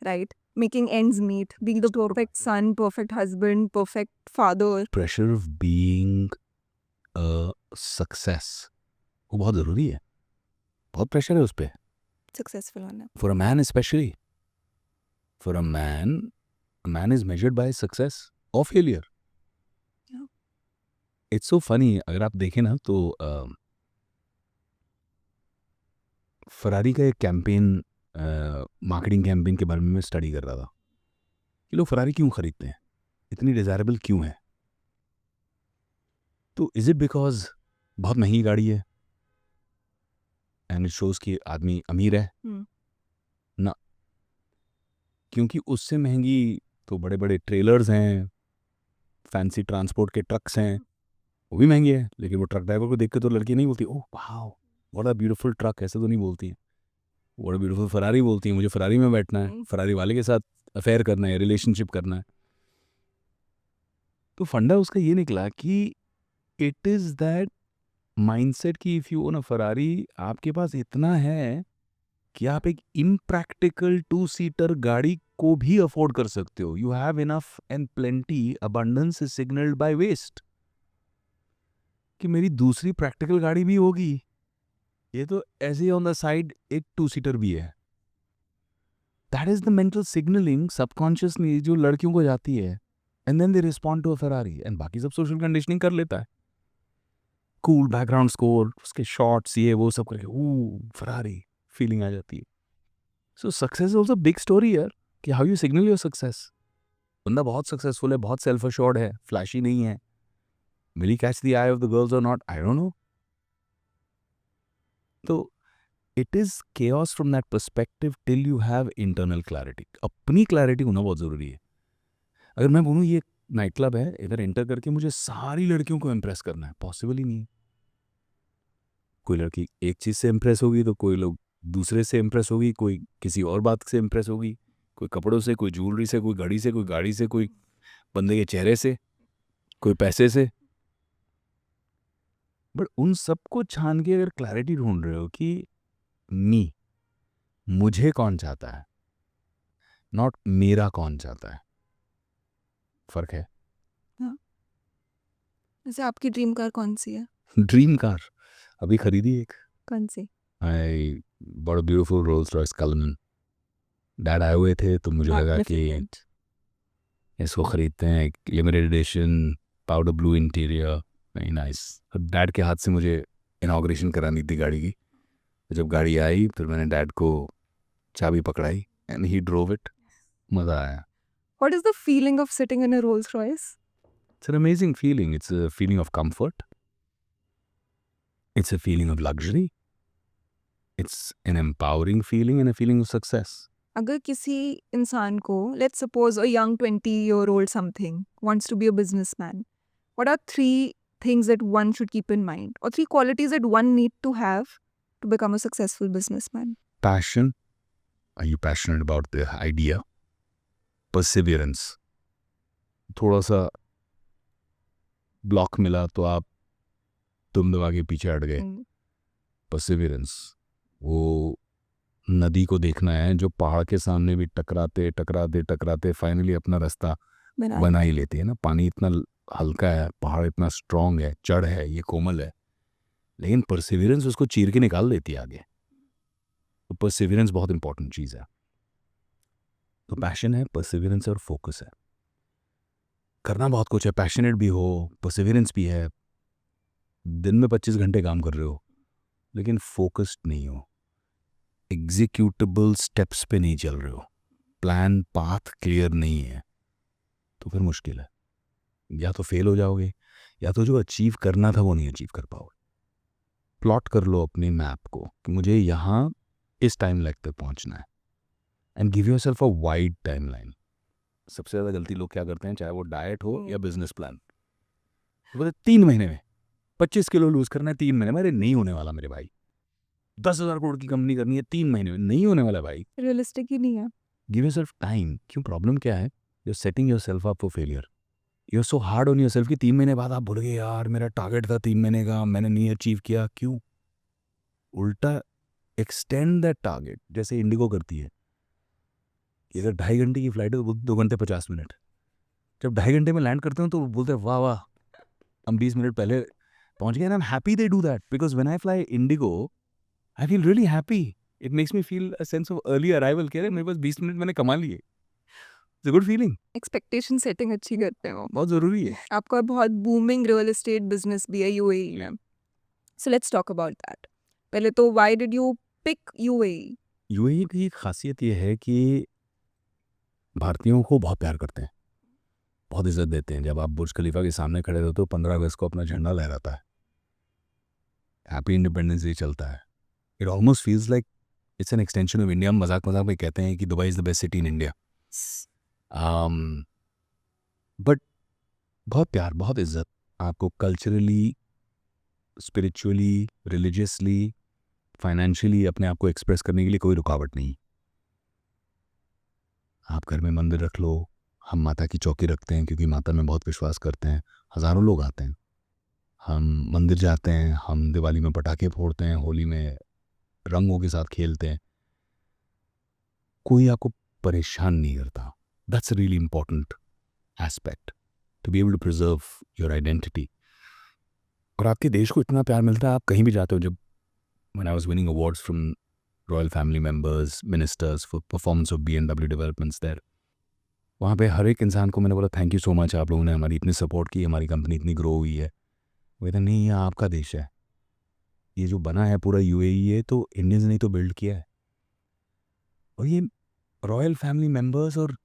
right? Making ends meet, being the perfect son, perfect husband, perfect father. Pressure of being a success वो बहुत ज़रूरी है। बहुत pressure है उस पे। Successful होना। For a man specially, for a man is measured by success और failure. Yeah. It's so funny अगर आप देखें ना तो फरारी का एक कैंपेन मार्केटिंग कैंपेन के बारे में मैं स्टडी कर रहा था कि लोग फरारी क्यों खरीदते हैं, इतनी डिज़ायरेबल क्यों है। तो इज़ इट बिकॉज बहुत महंगी गाड़ी है एंड इट शोज़ कि आदमी अमीर है? Hmm. ना, क्योंकि उससे महंगी तो बड़े बड़े ट्रेलर्स हैं, फैंसी ट्रांसपोर्ट के ट्रक्स हैं, वो भी महंगे हैं, लेकिन वो ट्रक ड्राइवर को देख के तो लड़की नहीं बोलती oh wow what a beautiful truck, ऐसे तो नहीं बोलती है। व्हाट अ ब्यूटीफुल फरारी बोलती है, मुझे फरारी में बैठना है, Hmm. फरारी वाले के साथ अफेयर करना है, रिलेशनशिप करना है। तो फंडा उसका ये निकला कि इट इज़ दैट माइंडसेट कि if you own a Ferrari, आपके पास इतना है कि आप एक इम्प्रैक्टिकल टू सीटर गाड़ी को भी अफोर्ड कर सकते हो। You have enough and plenty, abundance is signalled by waste, कि मेरी दूसरी प्रैक्टिकल गाड़ी भी होगी, ये तो ऐसे ही ऑन द साइड एक टू सीटर भी है। That is the mental signalling subconsciously जो लड़कियों को जाती है, and then they respond to a Ferrari, and बाकी सब सोशल कंडीशनिंग कर लेता है, कूल बैकग्राउंड स्कोर, उसके शॉट्स, ये वो सब करके फरारी फीलिंग आ जाती है। So success is also big story यार, कि how you signal your success. बंदा बहुत सक्सेसफुल है, बहुत सेल्फ अश्योर्ड है, फ्लैशी नहीं है, will he catch the I of the girls और नॉट, आई डोंट नो। तो it is chaos from that perspective till you have internal clarity. अपनी क्लैरिटी होना बहुत जरूरी है। अगर मैं बोलूँ ये नाइट क्लब है, इधर एंटर करके मुझे सारी लड़कियों को इम्प्रेस करना है, पॉसिबल ही नहीं है। कोई लड़की एक चीज से इम्प्रेस होगी तो कोई लोग दूसरे से इम्प्रेस होगी, कोई किसी और बात से इम्प्रेस होगी, कोई कपड़ों से, कोई ज्वेलरी से, कोई घड़ी से, कोई गाड़ी से, कोई बंदे के चेहरे से, कोई पैसे से। बट उन सबको छान के अगर क्लैरिटी ढूंढ रहे हो कि मी, मुझे कौन चाहता है, नॉट मेरा कौन चाहता है, फर्क है। हाँ। वैसे आपकी ड्रीम कार कौन सी है? ड्रीम कार अभी खरीदी एक, कौन सी? आई बड़ा ब्यूटीफुल रोल्स रॉयस कलमन। डैड आए हुए थे तो मुझे लगा कि Magnificent. इसको खरीदते हैं, एक limited edition, powder blue interior, very nice. Dad के हाथ से मुझे इनाग्रेशन करानी थी गाड़ी की। तो जब गाड़ी आई फिर मैंने डैड को चाबी पकड़ाई एंड ही ड्रोव इट, मज़ा आया। What is the feeling of sitting in a Rolls Royce? It's an amazing feeling, it's a feeling of comfort, it's a feeling of luxury, it's an empowering feeling and a feeling of success. अगर किसी इंसान को, let's suppose a young 20-year-old something wants to be a businessman, what are three things that one should keep in mind, or three qualities that one need to have to become a successful businessman? Passion, are you passionate about the idea? Perseverance, थोड़ा सा block मिला तो आप तुम दबा के पीछे हट गए। Mm. परसिवियरेंस, वो नदी को देखना है जो पहाड़ के सामने भी टकराते टकराते टकराते फाइनली अपना रास्ता बना ही लेती है ना। पानी इतना हल्का है, पहाड़ इतना स्ट्रांग है, चढ़ है, ये कोमल है, लेकिन परसिवियरेंस उसको चीर के निकाल देती है आगे। तो परसिवियरेंस बहुत इंपॉर्टेंट चीज़ है। तो पैशन है, परसिवियरेंस है और फोकस है। करना बहुत कुछ है, पैशनेट भी हो, परसिवियरेंस भी है, दिन में 25 घंटे काम कर रहे हो, लेकिन फोकस्ड नहीं हो, एग्जीक्यूटेबल स्टेप्स पे नहीं चल रहे हो, प्लान पाथ क्लियर नहीं है, तो फिर मुश्किल है। या तो फेल हो जाओगे, या तो जो अचीव करना था वो नहीं अचीव कर पाओगे। प्लॉट कर लो अपनी मैप को कि मुझे यहाँ इस टाइम लाइन तक पहुँचना है, and give yourself a wide timeline. सबसे ज़्यादा गलती लोग क्या करते हैं, चाहे वो डाइट हो या बिजनेस प्लान, बोले 3 महीने में 25 किलो लूज करना है, 3 महीने में। अरे नहीं होने वाला मेरे भाई, 10,000 करोड़ की कंपनी करनी है 3 महीने में, नहीं होने वाला भाई। रियलिस्टिक ही नहीं है। Give yourself time. क्यों, प्रॉब्लम क्या है, you are setting yourself up for failure. You are so hard on yourself कि 3 महीने बाद आप भूल गए, यार मेरा टारगेट था 3 महीने का, मैंने नहीं अचीव किया। क्यों? उल्टा एक्सटेंड दैट टारगेट, जैसे इंडिगो करती है। अगर 2.5 घंटे की फ्लाइट है तो 2 घंटे 50 मिनट। जब 2.5 घंटे में लैंड करते हो तो बोलते हैं वाह वाह, हम 20 मिनट पहले पहुंच गए। I am happy they do that, because when I fly Indigo I feel really happy. It makes me feel a sense of early arrival. कह रहे मेरे पास 20 मिनट मैंने कमा लिए। It's a good feeling. Expectation setting अच्छी करते हो। बहुत ज़रूरी है। आपका बहुत बूमिंग रियल एस्टेट बिजनेस भी है यूएई में। So let's talk about that. पहले तो why did you pick UAE? UAE की खासियत यह है कि भारतीयों को बहुत प्यार करते हैं, बहुत इज्जत देते हैं। जब आप बुर्ज खलीफा के सामने खड़े होते हो, 15 अगस्त को अपना झंडा लहराता है, हैप्पी इंडिपेंडेंस डे चलता है। It almost feels like it's an extension of India. हम मजाक मजाक में कहते हैं कि Dubai is the best city in India. But बहुत प्यार, बहुत इज्जत। आपको कल्चरली, स्पिरिचुअली, रिलीजियसली, फाइनेंशियली अपने आप को एक्सप्रेस करने के लिए कोई रुकावट नहीं। आप घर में मंदिर रख लो, हम माता की चौकी रखते हैं क्योंकि माता में बहुत विश्वास करते हैं। हज़ारों लोग आते हैं, हम मंदिर जाते हैं, हम दिवाली में पटाखे फोड़ते हैं, होली में रंगों के साथ खेलते हैं। कोई आपको परेशान नहीं करता। That's a really important aspect, to be able to preserve your identity. और आपके देश को इतना प्यार मिलता है, आप कहीं भी जाते हो। जब when I was winning awards from royal family members, ministers for performance of BMW developments there, वहाँ पे हर एक इंसान को मैंने बोला थैंक यू सो मच, आप लोगों ने हमारी इतनी सपोर्ट की, हमारी कंपनी इतनी ग्रो हुई है। वो कहते नहीं, ये आपका देश है, ये जो बना है पूरा यूएई है तो इंडियंस ने तो बिल्ड किया है। और ये रॉयल फैमिली मेंबर्स और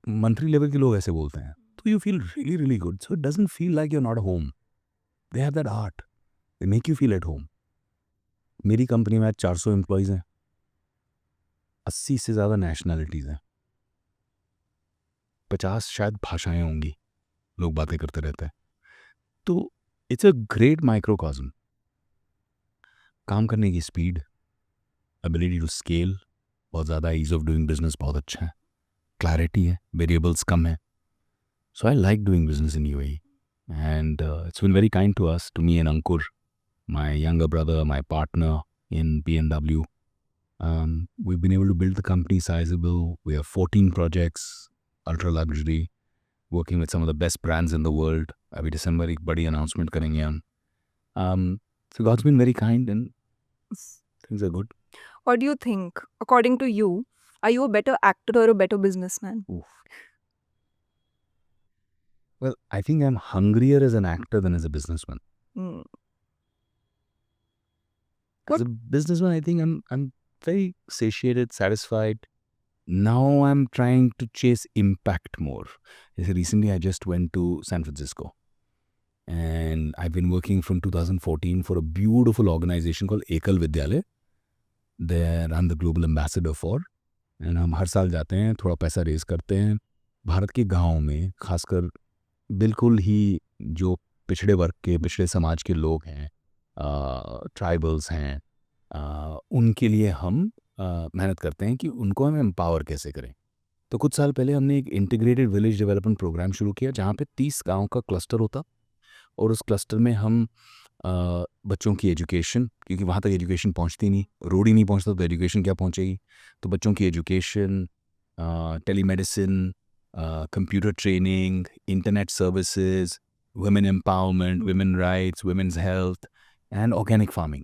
मंत्री लेवल के लोग ऐसे बोलते हैं, तो you feel really really good. So it doesn't feel like you are not home. They have that art, they make you feel at home. मेरी कंपनी में आज 400 एम्प्लॉयज़ हैं, 80 से ज़्यादा नेशनैलिटीज़ हैं, 50 शायद भाषाएं होंगी, लोग बातें करते रहते हैं। तो इट्स अ ग्रेट माइक्रोकॉस्म। काम करने की स्पीड, एबिलिटी टू स्केल बहुत ज़्यादा, ईज ऑफ डूइंग बिजनेस बहुत अच्छा है, क्लैरिटी है, वेरिएबल्स कम है। So I like doing business in UAE and it's been very kind to us, to me and Ankur, my younger brother, my partner in BMW. We've been able to build the company sizable. We have 14 projects, ultra luxury, working with some of the best brands in the world. अभी दिसंबर एक बड़ी announcement करेंगे हम. So God's been very kind and things are good. What do you think, according to you, are you a better actor or a better businessman? Oof. Well, I think I'm hungrier as an actor than as a businessman. Hmm. As a businessman, I think I'm very satiated, satisfied. Now I'm trying to chase impact more. Recently, I just went to San Francisco. And I've been working from 2014 for a beautiful organization called Ekal Vidyalaya. There I'm the global ambassador for. And हम हर साल जाते हैं, थोड़ा पैसा raise करते हैं, भारत के गाँव में, खासकर बिल्कुल ही जो पिछड़े वर्ग के, पिछड़े समाज के लोग हैं, ट्राइबल्स हैं, उनके लिए हम मेहनत करते हैं कि उनको हम एम्पावर कैसे करें। तो कुछ साल पहले हमने एक इंटीग्रेटेड विलेज डेवलपमेंट प्रोग्राम शुरू किया, जहाँ पे 30 गांव का क्लस्टर होता, और उस क्लस्टर में हम बच्चों की एजुकेशन, क्योंकि वहाँ तक एजुकेशन पहुँचती नहीं, रोड ही नहीं पहुँचता तो एजुकेशन क्या पहुँचेगी, तो बच्चों की education, telemedicine, computer training, internet services, women empowerment, women rights, women's health and organic farming.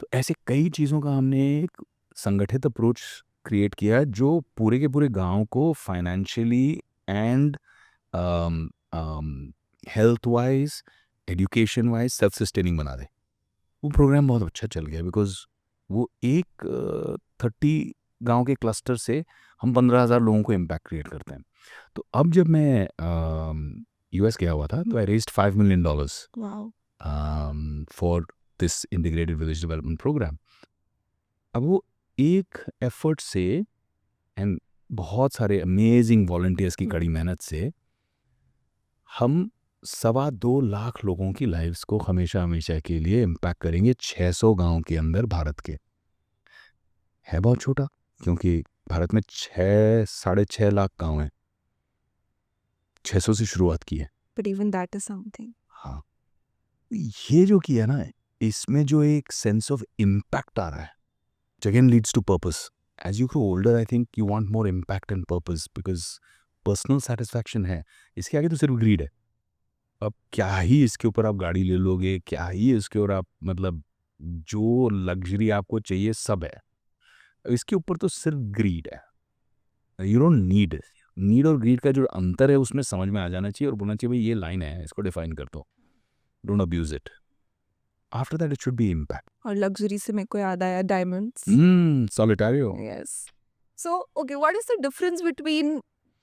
तो ऐसे कई चीज़ों का हमने एक संगठित अप्रोच क्रिएट किया जो पूरे के पूरे गांव को financially and health wise, education wise self sustaining बना दे। वो प्रोग्राम बहुत अच्छा चल गया, बिकॉज वो एक 30 गांव के क्लस्टर से हम 15,000 लोगों को इम्पैक्ट क्रिएट करते हैं। तो अब जब मैं यूएस गया हुआ था, तो I raised $5 million for this integrated village development programme. अब वो एक एफर्ट से, एंड बहुत सारे अमेजिंग वॉलंटियर्स की कड़ी मेहनत से हम 2.25 लाख लोगों की लाइफ्स को हमेशा हमेशा के लिए इम्पैक्ट करेंगे 600 गांव के अंदर भारत के। है बहुत छोटा, क्योंकि भारत में 6-6.5 लाख गांव हैं। 600 से शुरुआत की है। But even that is something. हाँ, ये जो किया ना, इसमें जो एक सेंस ऑफ इम्पैक्ट आ रहा है, again leads to purpose. As you grow older I think you want more impact and purpose, because personal satisfaction है, इसके आगे तो सिर्फ ग्रीड है। अब क्या ही इसके ऊपर आप गाड़ी ले लोगे, क्या ही इसके ऊपर आप मतलब जो लग्जरी आपको चाहिए सब है, इसके ऊपर तो सिर्फ ग्रीड है। यू डोंट नीड और ग्रीड का जो अंतर है उसमें समझ में आ जाना चाहिए और बोलना चाहिए भाई ये लाइन है, इसको डिफाइन कर दो, don't abuse it. After that it should be impact. और लग्जरी से मेरे को याद आया diamonds. सॉलिटारियो। Yes. So, okay, what is the difference between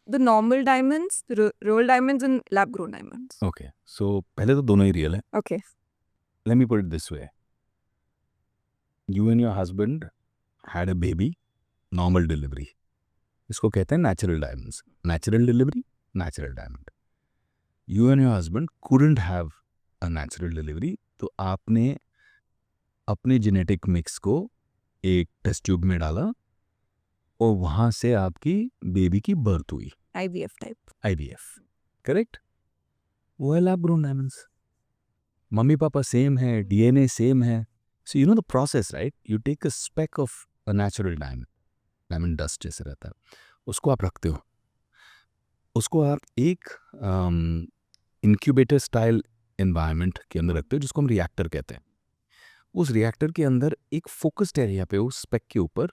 the normal diamonds, the real diamonds, and lab grown diamonds? Okay, so पहले तो दोनों ही रियल है। Okay. Let me put it this way, you and your husband had a baby, normal delivery, इसको कहते हैं natural diamonds. Natural delivery, natural diamond. You and your husband couldn't have a natural delivery, तो आपने अपने genetic mix को एक test tube में डाला और वहाँ से आपकी बेबी की बर्थ हुई, IVF type. IVF, correct? वो है lab grown diamonds. Mummy papa same है, DNA सेम है। So you know the process, right? You take a speck of a natural diamond, diamond dust जैसे रहता है, उसको आप रखते हो, उसको आप एक इंक्यूबेटर स्टाइल एनवायरनमेंट के अंदर रखते हो, जिसको हम रिएक्टर कहते हैं। उस रिएक्टर के अंदर एक फोकस्ड एरिया पे, उस स्पेक के ऊपर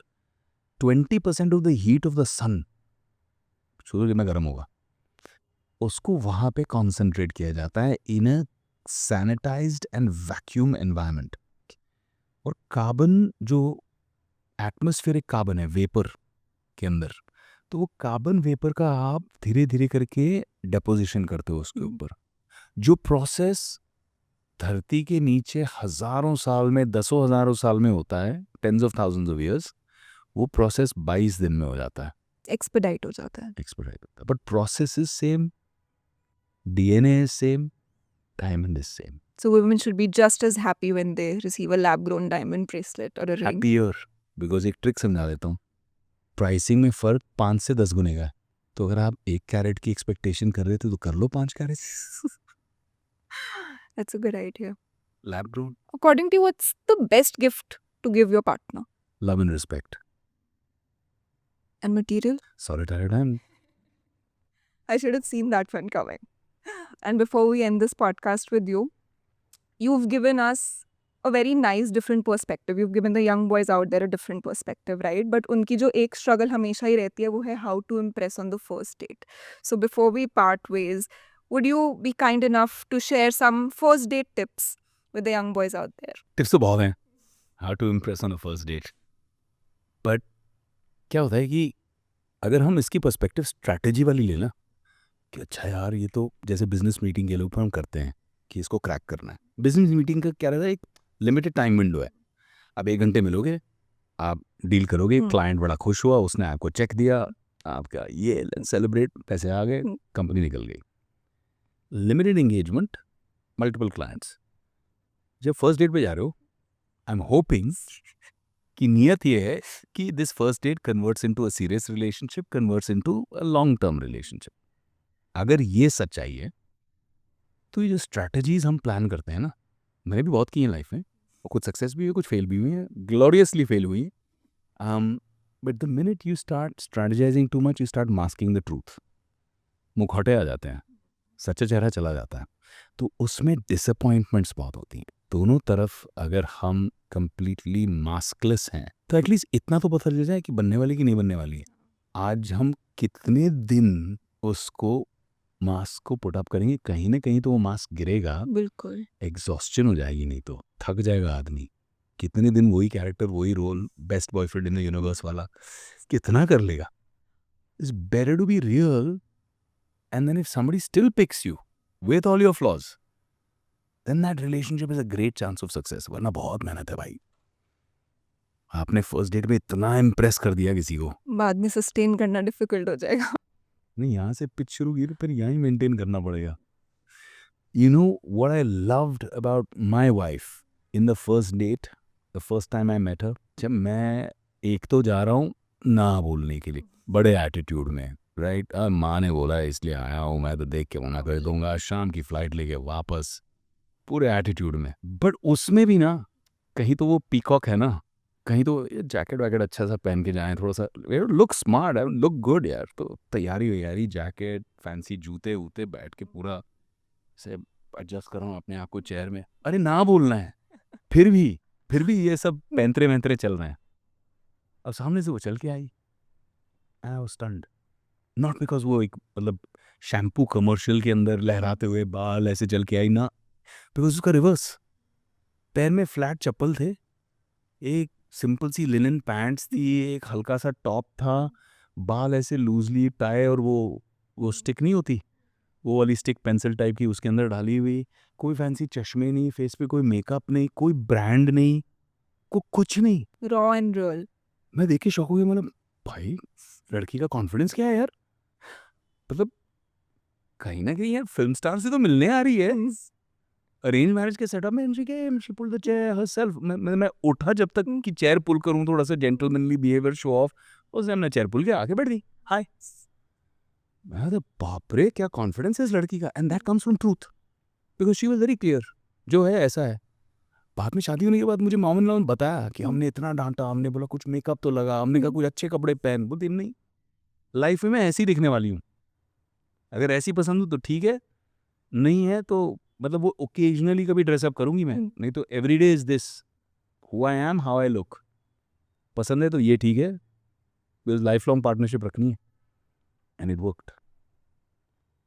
20% of the heat of the sun, सूर्य कितना गर्म होगा, उसको वहाँ पे कॉन्सेंट्रेट किया जाता है इन अ सैनिटाइज्ड एंड वैक्यूम एनवायरनमेंट। और कार्बन जो एटमॉस्फेरिक कार्बन है वेपर के अंदर, तो वो कार्बन वेपर का आप धीरे धीरे करके डेपोजिशन करते हो उसके ऊपर। जो प्रोसेस धरती के नीचे हजारों साल में, दसों हजारों साल में होता है, tens of thousands of years, वो प्रोसेस 22 दिन में हो जाता है, Expedite हो जाता है. एक्सपर्टाइज होता है। But process is same, DNA is same, diamond is same. So women should be just as happy when they receive a lab grown diamond bracelet or a ring. Happier, because एक trick समझा देता हूँ, pricing में फर्क 5 से 10 गुने का है। तो अगर आप 1 कैरेट की एक्सपेक्टेशन कर रहे थे तो कर लो 5 carat. That's a good idea. Lab grown, According to you, what's the best gift to give your partner? Love and respect, And material? Solitary diamond. I should have seen that one coming. And before we end this podcast with you, you've given us a very nice different perspective. You've given the young boys out there a different perspective, right? But उनकी जो एक struggle हमेशा ही रहती है वो है how to impress on the first date. So before we part ways, would you be kind enough to share some first date tips with the young boys out there? Tips तो बहुत हैं, how to impress on a first date. But क्या होता है कि अगर हम इसकी पर्सपेक्टिव स्ट्रैटेजी वाली ले ना, कि अच्छा यार ये तो जैसे बिजनेस मीटिंग के लोग हम करते हैं कि इसको क्रैक करना है। बिजनेस मीटिंग का क्या रहता है, एक लिमिटेड टाइम विंडो है, आप 1 घंटे मिलोगे, आप डील करोगे, क्लाइंट बड़ा खुश हुआ, उसने आपको चेक दिया, आपका ये सेलिब्रेट, पैसे आ गए, कंपनी निकल गई। Limited engagement, multiple clients. जब फर्स्ट डेट पे जा रहे हो, आई एम होपिंग कि नियत ये है कि this first date converts into a serious relationship, converts into a long term relationship. अगर ये सच्चाई है तो ये जो स्ट्रैटेजीज हम प्लान करते हैं ना, मैंने भी बहुत की हैं लाइफ में, और कुछ सक्सेस भी हुई, कुछ फेल भी हुई हैं, ग्लोरियसली फेल हुई हैं। But the minute you start strategising too much, you start masking the truth, मुखौटे आ जाते हैं, सच्चा चेहरा चला जाता है, तो उसमें डिसअपॉइंटमेंट्स बहुत होती हैं दोनों तरफ। अगर हम कंप्लीटली मास्कलेस हैं तो एटलीस्ट इतना तो पता चल जाए कि बनने वाली कि नहीं बनने वाली है। आज हम कितने दिन उसको मास्क को पुट अप करेंगे, कहीं ना कहीं तो वो मास्क गिरेगा, बिल्कुल। एग्जॉस्शन हो जाएगी, नहीं तो थक जाएगा आदमी। कितने दिन वही कैरेक्टर, वही role, best boyfriend in the universe वाला कितना कर लेगा। It's better to be real, and then if somebody still picks you with all your flaws, then that relationship is a great chance of success. वरना बहुत मेहनत है भाई, आपने फर्स्ट डेट में इतना इम्प्रेस कर दिया किसी को, बाद में सस्टेन करना डिफिकल्ट हो जाएगा। नहीं यहाँ से पिच शुरू की तो फिर यहाँ ही मेंटेन करना पड़ेगा. You know what I loved about my wife in the first date, the first time I met her, जब मैं एक तो जा रहा हूँ ना बोलने के लिए बड़े एटीट्यूड में, राइट, माँ ने बोला है इसलिए आया हूँ, मैं तो देख के मना कर दूंगा, शाम की फ्लाइट लेके वापस, पूरे एटीट्यूड में. बट उसमें भी ना कहीं तो वो पीकॉक है ना, कहीं तो जैकेट वैकेट अच्छा सा पहन के जाएं, थोड़ा सा लुक स्मार्ट, लुक गुड यार. तो तैयारी वैयारी, जैकेट, फैंसी जूते वूते, बैठ के पूरा से एडजस्ट कर रहा हूँ अपने आप को चेयर में. अरे ना बोलना है, फिर भी ये सब पैंतरे वैंतरे चल रहे हैं. अब सामने से वो चल के आई, I was stunned. Not because वो एक मतलब शैम्पू कमर्शियल के अंदर लहराते हुए बाल ऐसे चल के आई ना, बिकॉज उसका रिवर्स. पैर में फ्लैट चप्पल थे, एक सिंपल सी लिनन पैंट्स थी, एक हल्का सा टॉप था, बाल ऐसे लूजली टाई, और वो स्टिक नहीं होती, वो वाली स्टिक पेंसिल टाइप की उसके अंदर डाली हुई, कोई फैंसी चश्मे नहीं, फेस पे कोई मेकअप नहीं, कोई ब्रांड नहीं, कुछ नहीं. Raw and real. मैं देख के शौक हो गया, मतलब भाई लड़की का कॉन्फिडेंस क्या है यार. मतलब कहीं ना कहीं यार फिल्म स्टार से तो मिलने आ रही है. अरेंज मैरिज के सेटअप में she pulled the chair herself. मैं उठा जब तक कि चेयर पुल करूं, थोड़ा सा जेंटलमैनली बिहेवियर शो ऑफ, उसने हमने चेयर पुल के आके बैठ दी, हाय. मैं तो बाप रे क्या कॉन्फिडेंस है इस लड़की का. And that comes from truth, because she was very clear, जो है ऐसा है. बाद में शादी होने के बाद मुझे मामन ने बताया कि हमने इतना डांटा, हमने बोला कुछ मेकअप तो लगा, हमने कहा कुछ अच्छे कपड़े पहन, बोलती नहीं, लाइफ में मैं ऐसी दिखने वाली हूँ, अगर ऐसी पसंद हो तो ठीक है, नहीं है तो मतलब वो ओकेजनली कभी ड्रेसअप करूंगी मैं, नहीं तो everyday is this who I am, how I look. पसंद है तो ये ठीक है, बिकॉज लाइफ लॉन्ग पार्टनरशिप रखनी है. And it worked.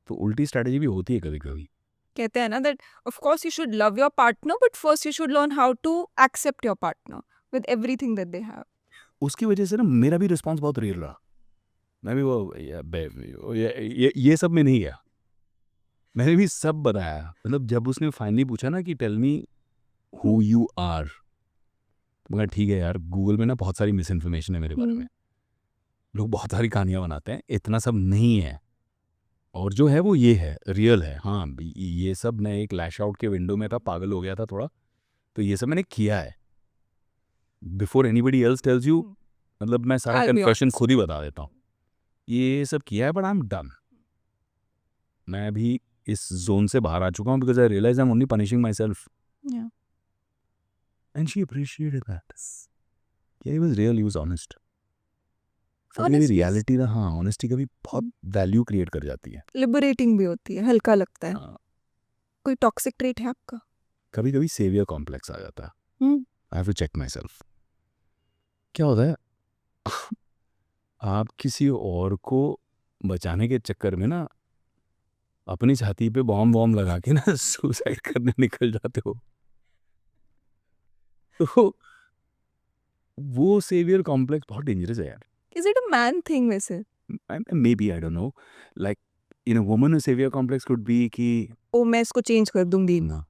तो उल्टी स्ट्रैटेजी भी होती है कभी कभी. कहते हैं ना that of course you should love your partner but first you should learn how to accept your partner with everything that they have. उसकी वजह से ना मेरा भी रिस्पॉन्स बहुत रियल रहा. मैं भी ये सब में नहीं गया, मैंने भी सब बताया. मतलब जब उसने फाइनली पूछा ना कि tell me who you are, मगर ठीक है यार, गूगल में ना बहुत सारी मिस इन्फॉर्मेशन है मेरे बारे में, लोग बहुत सारी कहानियाँ बनाते हैं, इतना सब नहीं है. और जो है वो ये है, रियल है. हाँ ये सब मैं एक लैश आउट के विंडो में था, पागल हो गया था थोड़ा, तो ये सब मैंने किया है. Before anybody else tells you, मतलब मैं सारा I'll be कन्फेशन honest. खुद ही बता देता हूँ, ये सब किया है, बट आई एम डन. मैं अभी इस जोन से बाहर आ चुका हूँ, because I realise I am only punishing myself. Yeah. And she appreciated that. He was real, he was honest. कभी Honesty is रियलिटी ना, हाँ ऑनेस्टी कभी बहुत वैल्यू क्रिएट कर जाती है. लिबरेटिंग भी होती है, हल्का लगता है। हाँ, कोई टॉक्सिक ट्रेट है आपका? कभी कभी सेवियर कॉम्प्लेक्स आ जाता है. Hmm. I have to check myself. क्या होता है आप किसी और को बचाने के चक्कर में ना अपनी छाती पे बॉम्ब वॉम्ब लगा के ना सुसाइड करने निकल जाते हो. तो वो सेवियर कॉम्प्लेक्स बहुत डेंजरस है यार. Is it a man thing वैसे? Maybe, I don't know. Like, in a woman, a savior complex could be कि ओ मैं इसको चेंज कर दूंगी। ना,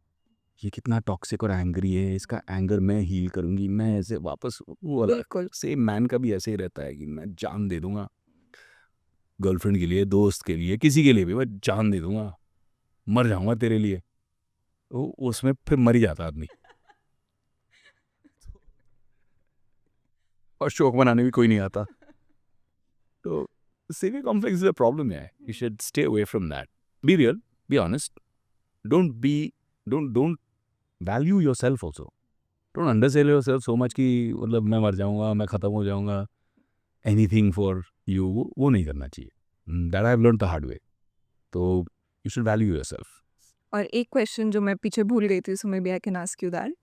ये कितना टॉक्सिक और एंग्री है, इसका एंगर मैं हील करूंगी, मैं ऐसे वापस वो वाला. बिल्कुल। सेम मैन का भी ऐसे ही रहता है कि मैं जान दे दूंगा गर्लफ्रेंड के लिए, दोस्त के लिए, किसी के लिए भी मैं जान दे दूंगा, मर जाऊंगा तेरे लिए. तो उसमें फिर मर ही जाता आदमी, और शौक बनाने भी कोई नहीं आता. तो saviour complex is a problem है. You should stay away from that. Be real, be honest. Don't value yourself also. Don't undersell yourself so much कि मतलब मैं मर जाऊंगा, मैं खत्म हो जाऊंगा, एनीथिंग फॉर यू, वो नहीं करना चाहिए. That I have learned the hard way. तो यू शुड वैल्यू योरसेल्फ. और एक क्वेश्चन जो मैं पीछे भूल गई थी, so maybe I can ask you that.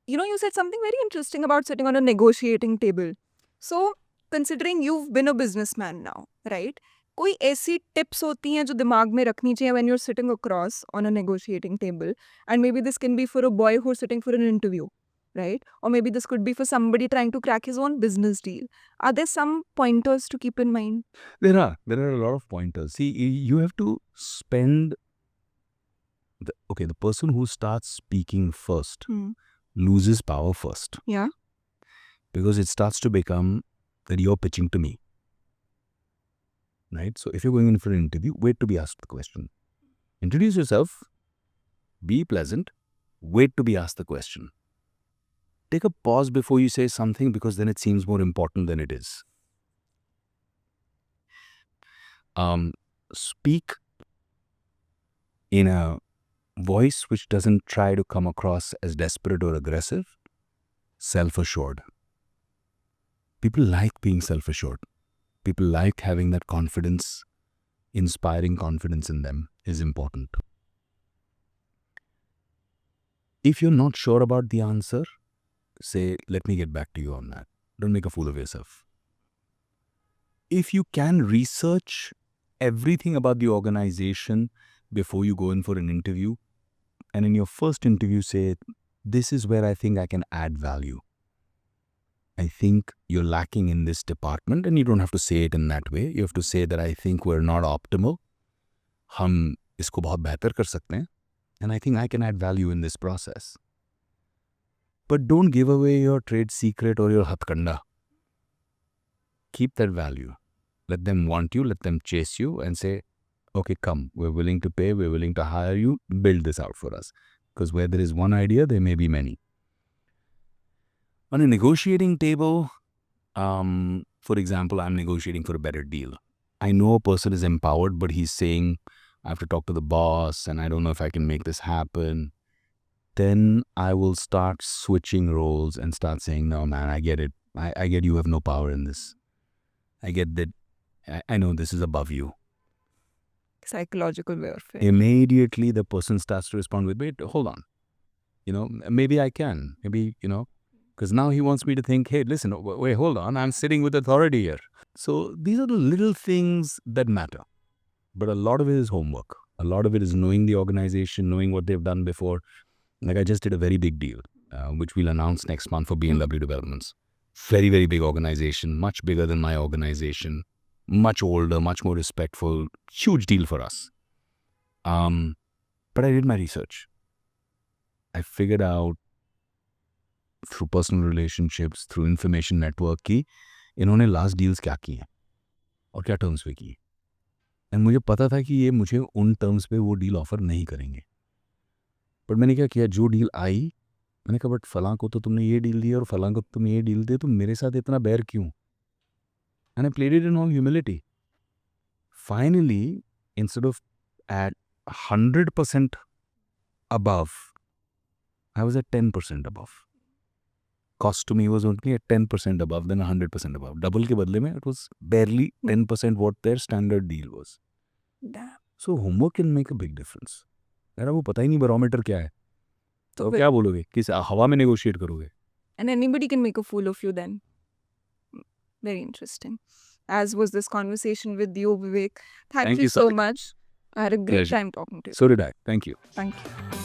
You know, you said something very interesting about sitting on a negotiating table. So, considering you've been a businessman now, right? कोई ऐसी टिप्स होती हैं जो दिमाग में रखनी चाहिए when you're sitting across on a negotiating table, and maybe this can be for a boy who's sitting for an interview, right? Or maybe this could be for somebody trying to crack his own business deal. Are there some pointers to keep in mind? There are a lot of pointers. See, you have to spend the person who starts speaking first loses power first. Yeah. because it starts to become that you're pitching to me. Right? So if you're going in for an interview, wait to be asked the question. Introduce yourself, be pleasant, wait to be asked the question. Take a pause before you say something, because then it seems more important than it is. Speak in a voice which doesn't try to come across as desperate or aggressive. Self-assured. People like being self-assured. People like having that confidence. Inspiring confidence in them is important. If you're not sure about the answer, say, let me get back to you on that. Don't make a fool of yourself. If you can research everything about the organization before you go in for an interview, and in your first interview say, this is where I think I can add value. I think you're lacking in this department, and you don't have to say it in that way. You have to say that I think we're not optimal. हम इसको बहुत बेहतर कर सकते हैं, and I think I can add value in this process. But don't give away your trade secret or your hatkanda. Keep that value. Let them want you, let them chase you, and say, okay, come, we're willing to pay, we're willing to hire you, build this out for us. Because where there is one idea, there may be many. On a negotiating table, for example, I'm negotiating for a better deal. I know a person is empowered, but he's saying, I have to talk to the boss, and I don't know if I can make this happen. Then I will start switching roles and start saying, no, man, I get it. I get you have no power in this. I get that. I know this is above you. Psychological warfare. Immediately the person starts to respond with, wait, hold on. Maybe I can. Maybe, because now he wants me to think, hey, listen, wait, hold on. I'm sitting with authority here. So these are the little things that matter. But a lot of it is homework. A lot of it is knowing the organization, knowing what they've done before. Like I just did a very big deal, which we'll announce next month for BMW Developments. Very, very big organization, much bigger than my organization, much older, much more respectful, huge deal for us. But I did my research. I figured out through personal relationships, through information network कि इन्होंने last deals क्या की हैं और क्या terms पे की. And मुझे पता था कि ये मुझे उन terms पे वो deal offer नहीं करेंगे. But मैंने क्या किया, जो deal आई, मैंने कहा बट फलां को तो तुमने ये deal दी और फलां को तुमने ये deal दी, तो मेरे साथ इतना बैर क्यों? And I played it in all humility. Finally, instead of at 100% above, I was at 10% above. Cost to me was only at 10% above than 100% above. Double के बदले में, it was barely 10% what their standard deal was. Damn. So homework can make a big difference. यार वो पता ही नहीं barometer क्या है. तो क्या बोलोगे? किस हवा में negotiate करोगे? And anybody can make a fool of you then. Very interesting. As was this conversation with you, Vivek. Thank you so much. I had a great Pleasure. time talking to you. So did I. Thank you. Thank you.